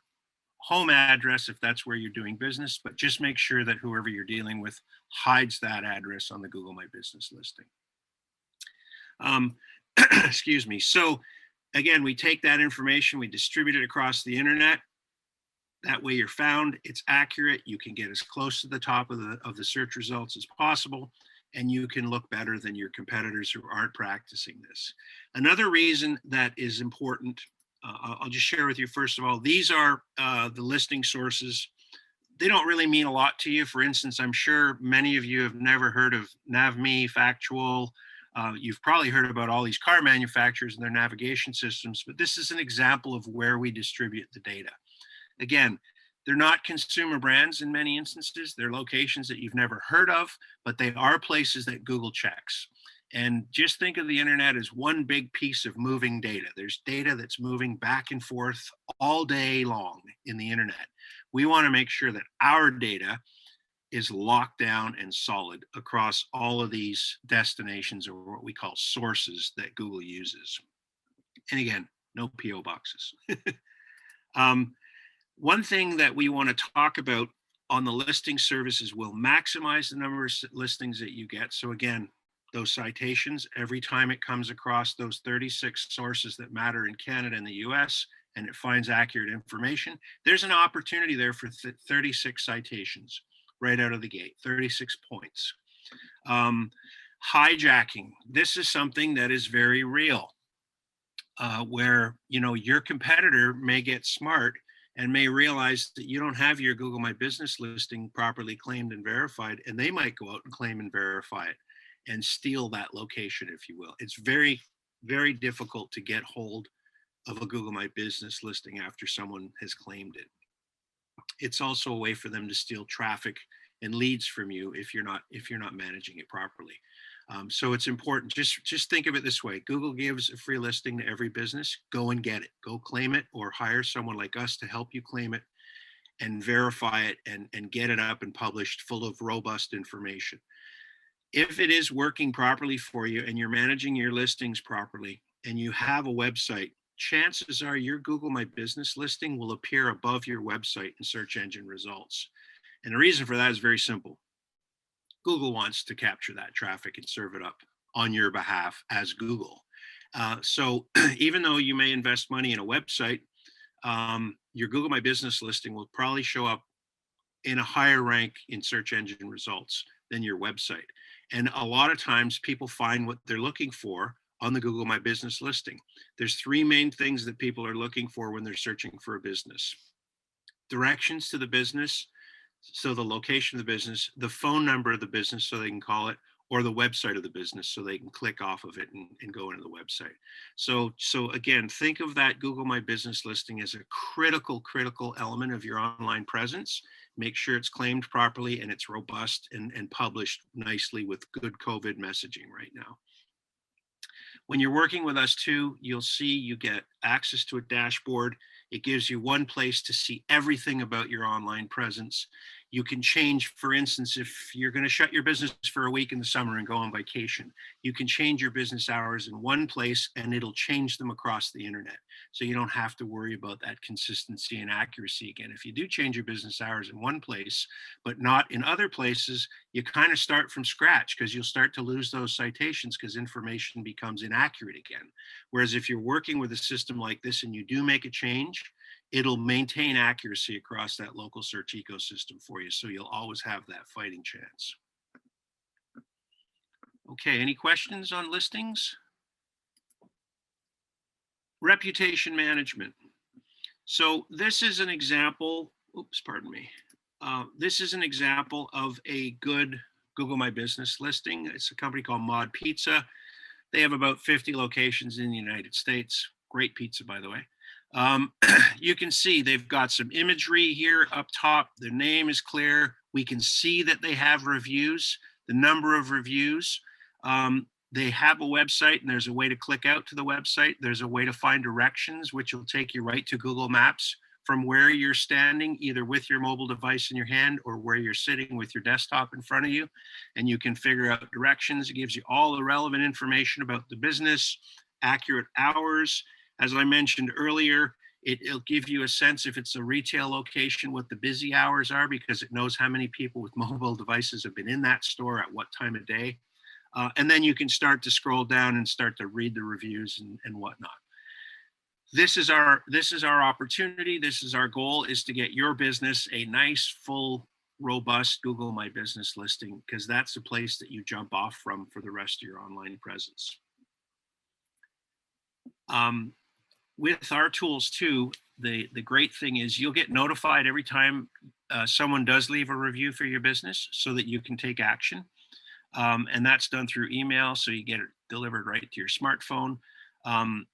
Speaker 2: home address if that's where you're doing business, but just make sure that whoever you're dealing with hides that address on the Google My Business listing. Excuse me. So again, we take that information, we distribute it across the internet. That way you're found, it's accurate, you can get as close to the top of the search results as possible, and you can look better than your competitors who aren't practicing this. Another reason that is important, I'll just share with you, first of all, these are the listing sources. They don't really mean a lot to you. For instance, I'm sure many of you have never heard of NavMe, Factual. You've probably heard about all these car manufacturers and their navigation systems, but this is an example of where we distribute the data. Again, they're not consumer brands in many instances. They're locations that you've never heard of, but they are places that Google checks. And just think of the internet as one big piece of moving data. There's data that's moving back and forth all day long in the internet. We want to make sure that our data is locked down and solid across all of these destinations, or what we call sources, that Google uses. And again, no PO boxes. One thing that we want to talk about on the listing services will maximize the number of listings that you get. So again, those citations, every time it comes across those 36 sources that matter in Canada and the US, and it finds accurate information, there's an opportunity there for 36 citations right out of the gate, 36 points. Hijacking, this is something that is very real, where your competitor may get smart and may realize that you don't have your Google My Business listing properly claimed and verified, and they might go out and claim and verify it and steal that location, if you will. It's very, very difficult to get hold of a Google My Business listing after someone has claimed it. It's also a way for them to steal traffic and leads from you if you're not managing it properly. So it's important. Just think of it this way: Google gives a free listing to every business. Go and get it. Go claim it, or hire someone like us to help you claim it and verify it and get it up and published full of robust information. If it is working properly for you and you're managing your listings properly and you have a website, chances are your Google My Business listing will appear above your website in search engine results. And the reason for that is very simple. Google wants to capture that traffic and serve it up on your behalf as Google. So even though you may invest money in a website, your Google My Business listing will probably show up in a higher rank in search engine results than your website. And a lot of times people find what they're looking for on the Google My Business listing. There's three main things that people are looking for when they're searching for a business: directions to the business, so the location of the business, the phone number of the business so they can call it, or the website of the business, so they can click off of it and go into the website. So again, think of that Google My Business listing as a critical element of your online presence. Make sure it's claimed properly and it's robust and published nicely with good COVID messaging right now. When you're working with us too, you'll see you get access to a dashboard. It gives you one place to see everything about your online presence. You can change, for instance, if you're going to shut your business for a week in the summer and go on vacation, you can change your business hours in one place and it'll change them across the internet. So you don't have to worry about that consistency and accuracy again. If you do change your business hours in one place, but not in other places, you kind of start from scratch because you'll start to lose those citations because information becomes inaccurate again. Whereas if you're working with a system like this and you do make a change, it'll maintain accuracy across that local search ecosystem for you. So you'll always have that fighting chance. Okay, any questions on listings? Reputation management. So this is an example, oops, pardon me. This is an example of a good Google My Business listing. It's a company called Mod Pizza. They have about 50 locations in the United States. Great pizza, by the way. You can see they've got some imagery here up top. Their name is clear. We can see that they have reviews, the number of reviews. They have a website and there's a way to click out to the website. There's a way to find directions, which will take you right to Google Maps from where you're standing, either with your mobile device in your hand or where you're sitting with your desktop in front of you. And you can figure out directions. It gives you all the relevant information about the business, accurate hours. As I mentioned earlier, it'll give you a sense if it's a retail location, what the busy hours are, because it knows how many people with mobile devices have been in that store at what time of day. And then you can start to scroll down and start to read the reviews and whatnot. This is our opportunity. This is our goal, is to get your business a nice, full, robust Google My Business listing, because that's the place that you jump off from for the rest of your online presence. With our tools too, the great thing is you'll get notified every time someone does leave a review for your business so that you can take action. And that's done through email, so you get it delivered right to your smartphone.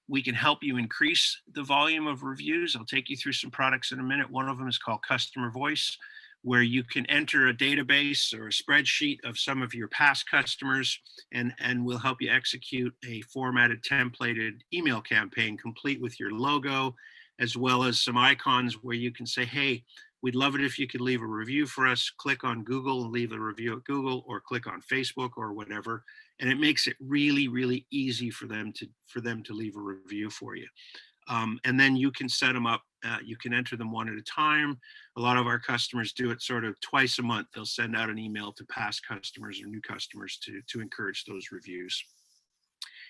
Speaker 2: We can help you increase the volume of reviews. I'll take you through some products in a minute. One of them is called Customer Voice, where you can enter a database or a spreadsheet of some of your past customers, and we'll help you execute a formatted, templated email campaign complete with your logo, as well as some icons where you can say, hey, we'd love it if you could leave a review for us. Click on Google and leave a review at Google, or click on Facebook or whatever. And it makes it really, really easy for them to leave a review for you. And then you can set them up. You can enter them one at a time. A lot of our customers do it sort of twice a month. They'll send out an email to past customers or new customers to encourage those reviews.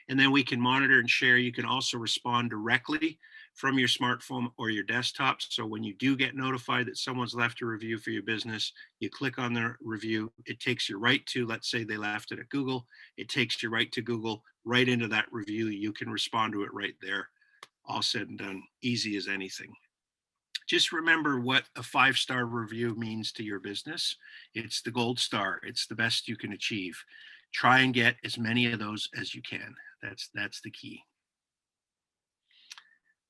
Speaker 2: And then we can monitor and share. You can also respond directly from your smartphone or your desktop. So when you do get notified that someone's left a review for your business, you click on their review. It takes you right to, let's say they left it at Google. It takes you right to Google, right into that review. You can respond to it right there. All said and done, easy as anything. Just remember what a 5-star review means to your business. It's the gold star. It's the best you can achieve. Try and get as many of those as you can. That's the key.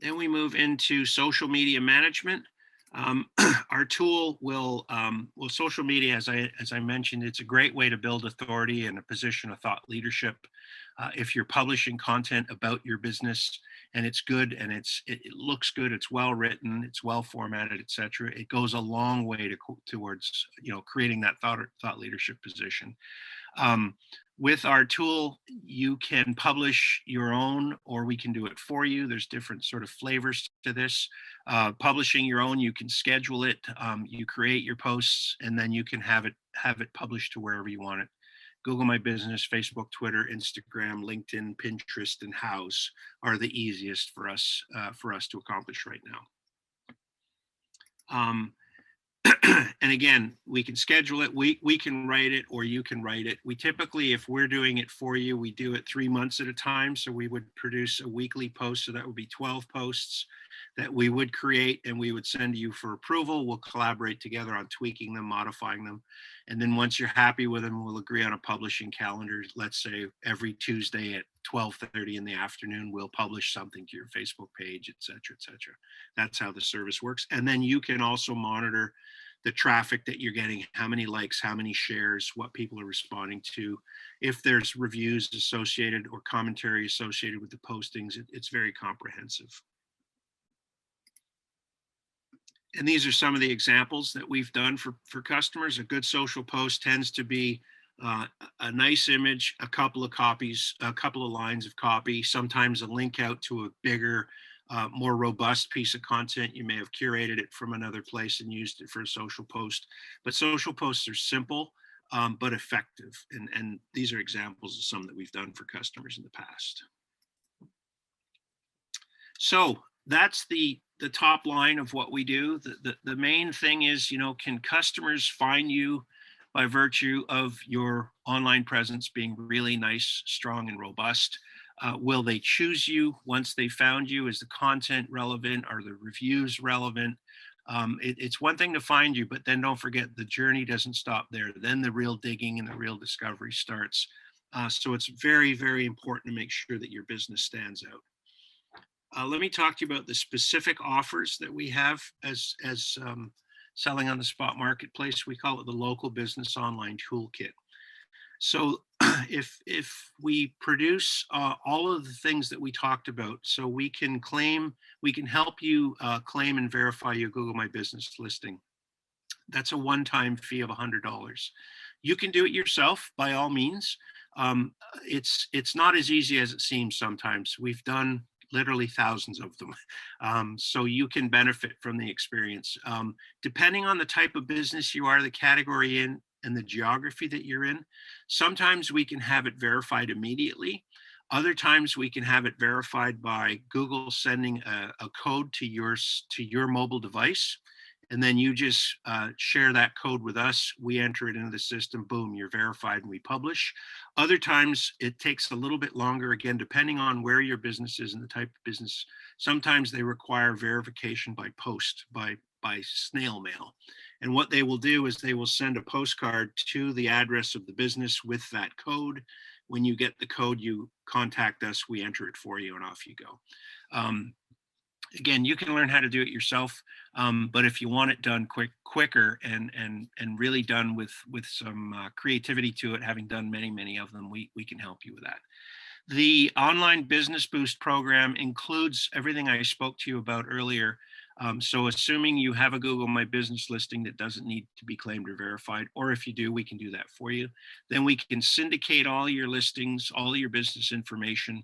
Speaker 2: Then we move into social media management. Our tool will social media, as I mentioned, it's a great way to build authority and a position of thought leadership. If you're publishing content about your business and it's good and it looks good, it's well written, it's well formatted, etc., it goes a long way towards creating that thought leadership position. With our tool, you can publish your own, or we can do it for you. There's different sort of flavors to this. Publishing your own, you can schedule it. You create your posts, and then you can have it published to wherever you want it. Google My Business, Facebook, Twitter, Instagram, LinkedIn, Pinterest, and Houzz are the easiest for us to accomplish right now. And again, we can schedule it. We can write it, or you can write it. We typically, if we're doing it for you, we do it 3 months at a time. So we would produce a weekly post. So that would be 12 posts that we would create and we would send you for approval. We'll collaborate together on tweaking them, modifying them. And then once you're happy with them, we'll agree on a publishing calendar. Let's say every Tuesday at 12:30 in the afternoon, we'll publish something to your Facebook page, et cetera, et cetera. That's how the service works. And then you can also monitor the traffic that you're getting, how many likes, how many shares, what people are responding to. If there's reviews associated or commentary associated with the postings, it's very comprehensive. And these are some of the examples that we've done for customers. A good social post tends to be a nice image, a couple of copies, a couple of lines of copy, sometimes a link out to a bigger, more robust piece of content. You may have curated it from another place and used it for a social post. But social posts are simple, but effective. And these are examples of some that we've done for customers in the past. So that's the top line of what we do. The main thing is, can customers find you by virtue of your online presence being really nice, strong, and robust? Will they choose you once they found you? Is the content relevant? Are the reviews relevant? It's one thing to find you, but then don't forget the journey doesn't stop there. Then the real digging and the real discovery starts. So it's very, very important to make sure that your business stands out. Let me talk to you about the specific offers that we have as selling on the spot marketplace. We call it the Local Business Online Toolkit. So if we produce all of the things that we talked about, so we can help you claim and verify your Google My Business listing. That's a one-time fee of $100. You can do it yourself by all means. It's not as easy as it seems sometimes. We've done literally thousands of them. So you can benefit from the experience. Depending on the type of business you are, the category in, and the geography that you're in, sometimes we can have it verified immediately. Other times we can have it verified by Google sending a code to your mobile device. And then you just share that code with us. We enter it into the system, boom, you're verified, and we publish. Other times it takes a little bit longer, again, depending on where your business is and the type of business. Sometimes they require verification by post, by snail mail. And what they will do is they will send a postcard to the address of the business with that code. When you get the code, you contact us, we enter it for you, and off you go. Again, you can learn how to do it yourself, but if you want it done quicker and really done with some creativity to it, having done many of them, we can help you with that. The Online Business Boost program includes everything I spoke to you about earlier. So assuming you have a Google My Business listing that doesn't need to be claimed or verified, or if you do, we can do that for you. Then we can syndicate all your listings, all your business information.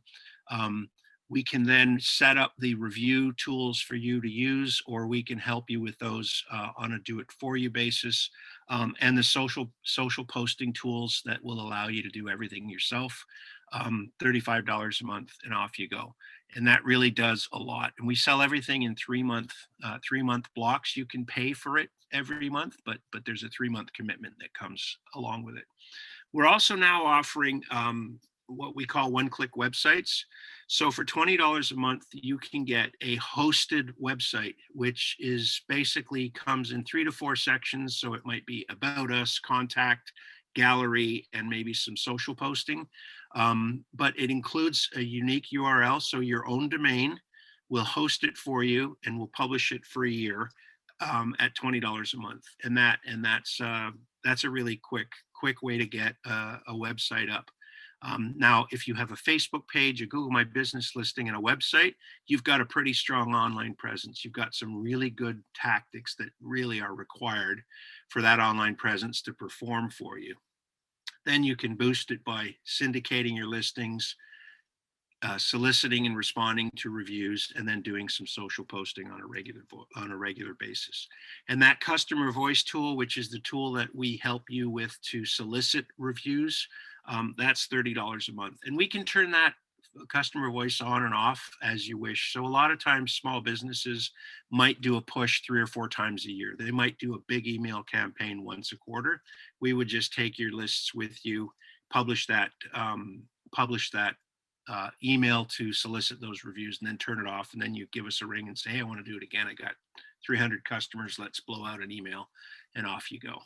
Speaker 2: We can then set up the review tools for you to use, or we can help you with those on a do-it-for-you basis, and the social posting tools that will allow you to do everything yourself. $35 a month, and off you go. And that really does a lot. And we sell everything in 3-month blocks. You can pay for it every month, but there's a 3-month commitment that comes along with it. We're also now offering what we call one-click websites. So for $20 a month, you can get a hosted website, which is basically comes in 3 to 4 sections. So it might be about us, contact, gallery, and maybe some social posting. But it includes a unique URL. So your own domain will host it for you, and we'll publish it for a year at $20 a month. And that's a really quick way to get a website up. Now, if you have a Facebook page, a Google My Business listing, and a website, you've got a pretty strong online presence. You've got some really good tactics that really are required for that online presence to perform for you. Then you can boost it by syndicating your listings, soliciting and responding to reviews, and then doing some social posting on a regular basis. And that customer voice tool, which is the tool that we help you with to solicit reviews, that's $30 a month. And we can turn that customer voice on and off as you wish. So a lot of times small businesses might do a push 3 or 4 times a year. They might do a big email campaign once a quarter. We would just take your lists with you, publish that email to solicit those reviews, and then turn it off. And then you give us a ring and say, hey, I want to do it again. I got 300 customers. Let's blow out an email, and off you go.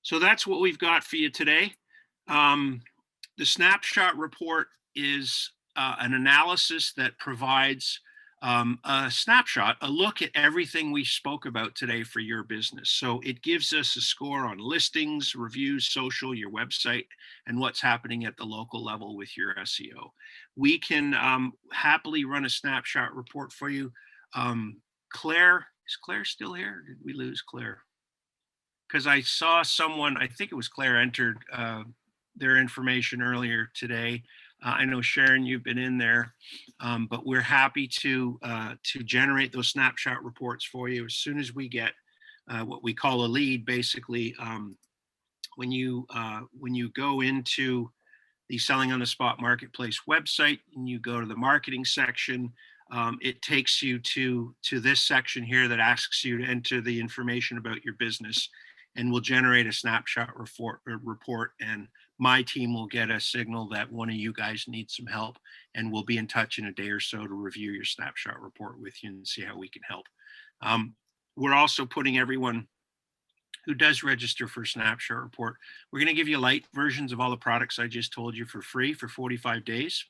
Speaker 2: So that's what we've got for you today. The snapshot report is an analysis that provides a snapshot, a look at everything we spoke about today for your business. So it gives us a score on listings, reviews, social, your website, and what's happening at the local level with your SEO. We can happily run a snapshot report for you. Claire, is Claire still here? Did we lose Claire? Because I saw someone, I think it was Claire, entered their information earlier today. I know Sharon, you've been in there, but we're happy to generate those snapshot reports for you as soon as we get what we call a lead. Basically, when you go into the Selling on the Spot Marketplace website and you go to the marketing section, it takes you to this section here that asks you to enter the information about your business, and we'll generate a snapshot report, and my team will get a signal that one of you guys needs some help, and we'll be in touch in a day or so to review your snapshot report with you and see how we can help. We're also putting everyone who does register for snapshot report, we're going to give you light versions of all the products I just told you for free for 45 days.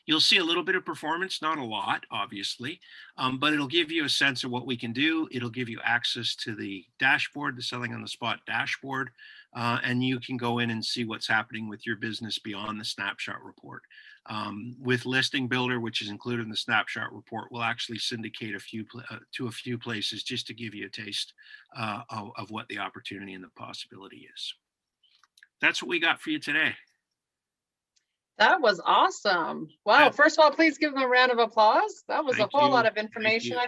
Speaker 2: You'll see a little bit of performance, not a lot, obviously, but it'll give you a sense of what we can do. It'll give you access to the dashboard, the Selling on the Spot dashboard, and you can go in and see what's happening with your business beyond the snapshot report. With Listing Builder, which is included in the snapshot report, we'll actually syndicate to a few places just to give you a taste of what the opportunity and the possibility is. That's what we got for you today.
Speaker 1: That was awesome. Wow.
Speaker 2: Yeah.
Speaker 1: First of all, please give them a round of applause. That was
Speaker 2: Thank
Speaker 1: a whole
Speaker 2: you.
Speaker 1: lot of
Speaker 2: Thank
Speaker 1: information.
Speaker 2: you.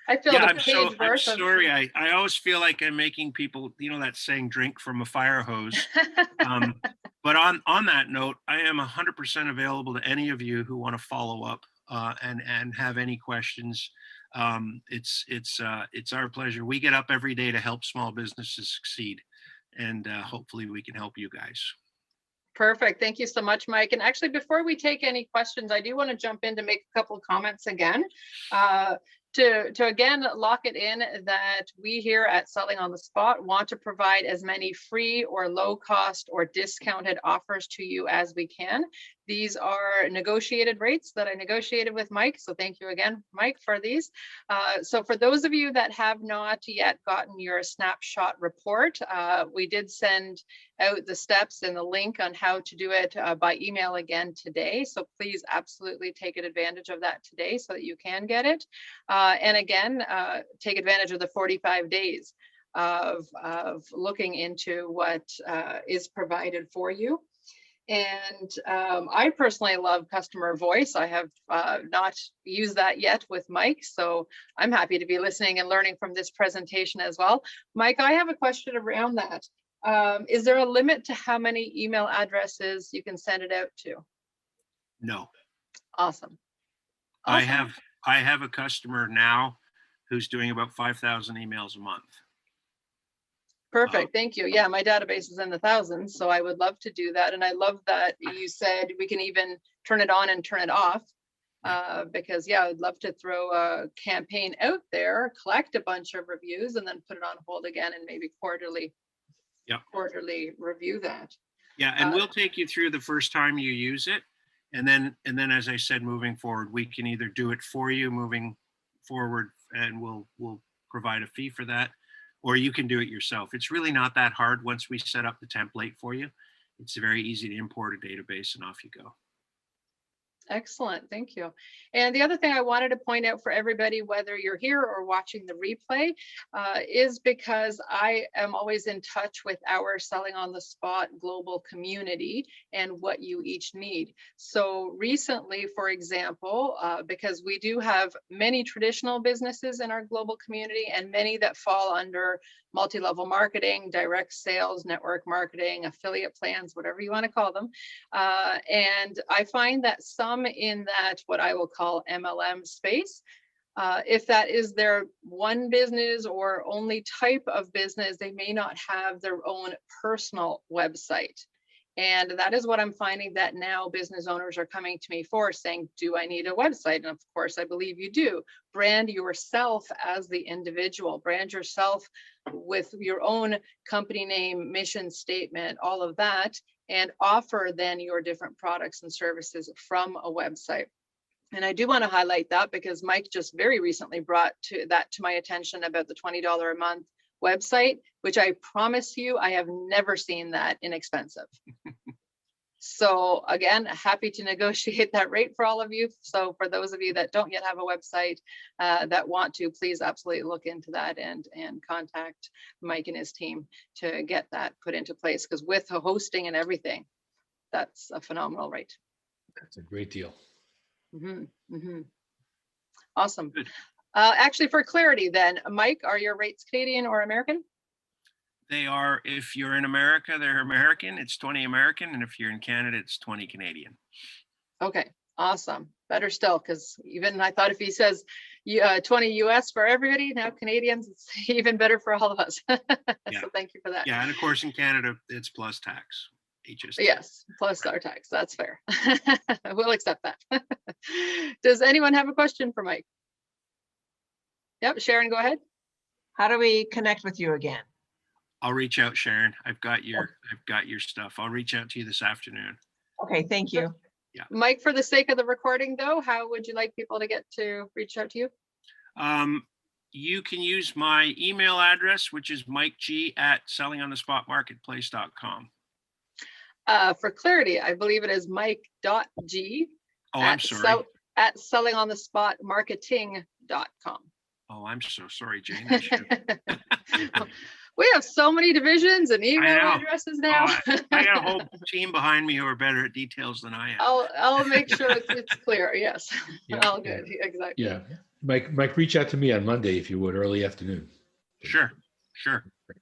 Speaker 1: I filled
Speaker 2: Yeah,
Speaker 1: a
Speaker 2: I'm
Speaker 1: page worth of.
Speaker 2: sorry. I always feel like I'm making people, you know, that saying, drink from a fire hose. But on that note, I am 100% available to any of you who want to follow up and have any questions. It's our pleasure. We get up every day to help small businesses succeed, and hopefully we can help you guys.
Speaker 1: Perfect. Thank you so much, Mike. And actually, before we take any questions, I do want to jump in to make a couple of comments again. To again lock it in that we here at Selling on the Spot want to provide as many free or low cost or discounted offers to you as we can. These are negotiated rates that I negotiated with Mike. So thank you again, Mike, for these. So for those of you that have not yet gotten your snapshot report, we did send out the steps and the link on how to do it by email again today. So please absolutely take advantage of that today so that you can get it. And again, take advantage of the 45 days of looking into what is provided for you. And I personally love customer voice. I have not used that yet with Mike, so I'm happy to be listening and learning from this presentation as well. Mike, I have a question around that. Is there a limit to how many email addresses you can send it out to?
Speaker 2: No.
Speaker 1: Awesome.
Speaker 2: I have a customer now who's doing about 5,000 emails a month.
Speaker 1: Perfect. Thank you. Yeah, my database is in the thousands, so I would love to do that. And I love that you said we can even turn it on and turn it off. Because yeah, I'd love to throw a campaign out there, collect a bunch of reviews, and then put it on hold again and maybe quarterly review that.
Speaker 2: Yeah, and we'll take you through the first time you use it. And then as I said, moving forward, we can either do it for you moving forward and we'll provide a fee for that, or you can do it yourself. It's really not that hard once we set up the template for you. It's very easy to import a database and off you go.
Speaker 1: Excellent, thank you. And the other thing I wanted to point out for everybody, whether you're here or watching the replay, is because I am always in touch with our Selling on the Spot global community and what you each need. So recently, for example, because we do have many traditional businesses in our global community and many that fall under multi-level marketing, direct sales, network marketing, affiliate plans, whatever you want to call them. And I find that some in that what I will call MLM space, if that is their one business or only type of business, they may not have their own personal website. And that is what I'm finding that now business owners are coming to me for, saying, do I need a website? And of course, I believe you do. Brand yourself as the individual, brand yourself with your own company name, mission statement, all of that, and offer then your different products and services from a website. And I do want to highlight that because Mike just very recently brought that to my attention about the $20 a month website, which I promise you, I have never seen that inexpensive. So again, happy to negotiate that rate for all of you. So for those of you that don't yet have a website that want to, please absolutely look into that and contact Mike and his team to get that put into place. Because with the hosting and everything, that's a phenomenal rate.
Speaker 3: That's a great deal.
Speaker 1: Awesome. Actually, for clarity then, Mike, are your rates Canadian or American?
Speaker 2: They are, if you're in America, they're American, it's 20 American, and if you're in Canada, it's 20 Canadian.
Speaker 1: Okay, awesome. Better still, because even I thought if he says 20 US for everybody, now Canadians, it's even better for all of us.
Speaker 2: Yeah.
Speaker 1: So thank you for that.
Speaker 2: Yeah, and of course in Canada, it's plus tax. HST.
Speaker 1: Yes, plus our tax, that's fair. We'll accept that. Does anyone have a question for Mike? Yep, Sharon, go ahead.
Speaker 4: How do we connect with you again?
Speaker 2: I'll reach out, Sharon. I've got your stuff. I'll reach out to you this afternoon.
Speaker 4: Okay, thank you.
Speaker 2: Yeah.
Speaker 1: Mike, for the sake of the recording though, how would you like people to get to reach out to you?
Speaker 2: You can use my email address, which is mikeg@sellingonthespotmarketplace.com.
Speaker 1: For clarity, I believe it is mike.g
Speaker 2: Oh, I'm sorry.
Speaker 1: at sellingonthespotmarketing.com.
Speaker 2: Oh, I'm so sorry, Jane. I should-
Speaker 1: We have so many divisions and email
Speaker 2: know.
Speaker 1: addresses now.
Speaker 2: I got a whole team behind me who are better at details than I am.
Speaker 1: I'll make sure it's clear. Yes.
Speaker 3: Yeah,
Speaker 1: All good. Exactly.
Speaker 3: Yeah. Mike, reach out to me on Monday if you would, early afternoon.
Speaker 2: Sure.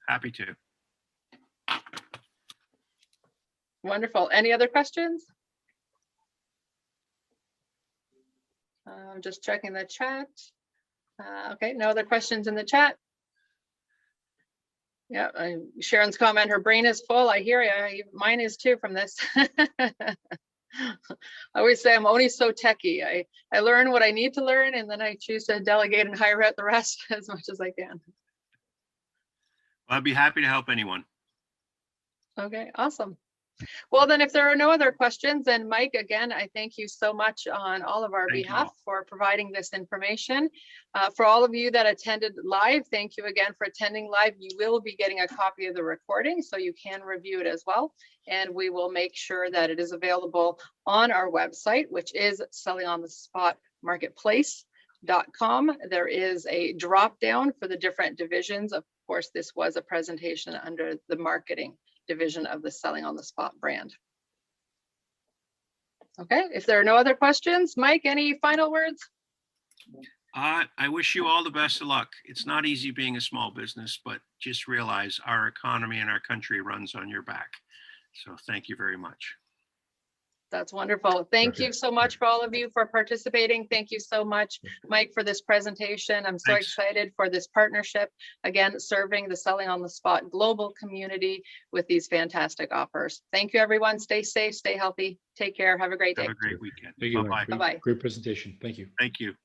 Speaker 2: Happy to.
Speaker 1: Wonderful. Any other questions? I'm just checking the chat. Okay, no other questions in the chat. Yeah, Sharon's comment, her brain is full. I hear you. Mine is too from this. I always say I'm only so techie. I learn what I need to learn and then I choose to delegate and hire out the rest as much as I can.
Speaker 2: Well, I'd be happy to help anyone.
Speaker 1: Okay, awesome. Well, then if there are no other questions, then Mike, again, I thank you so much on all of our
Speaker 2: Thank you
Speaker 1: behalf
Speaker 2: all.
Speaker 1: for providing this information. For all of you that attended live, thank you again for attending live. You will be getting a copy of the recording so you can review it as well. And we will make sure that it is available on our website, which is sellingonthespotmarketplace.com. There is a drop down for the different divisions. Of course, this was a presentation under the marketing division of the Selling on the Spot brand. Okay, if there are no other questions, Mike, any final words?
Speaker 2: I wish you all the best of luck. It's not easy being a small business, but just realize our economy and our country runs on your back. So thank you very much.
Speaker 1: That's wonderful. Thank
Speaker 3: Okay.
Speaker 1: you so much for all of you for participating. Thank you so much, Mike, for this presentation. I'm so
Speaker 2: Thanks.
Speaker 1: excited for this partnership, again, serving the Selling on the Spot global community with these fantastic offers. Thank you, everyone. Stay safe, stay healthy. Take care. Have a great day.
Speaker 2: Have a great weekend.
Speaker 3: Thank you.
Speaker 2: Bye-bye.
Speaker 1: Bye-bye.
Speaker 3: Great presentation. Thank you.
Speaker 2: Thank you.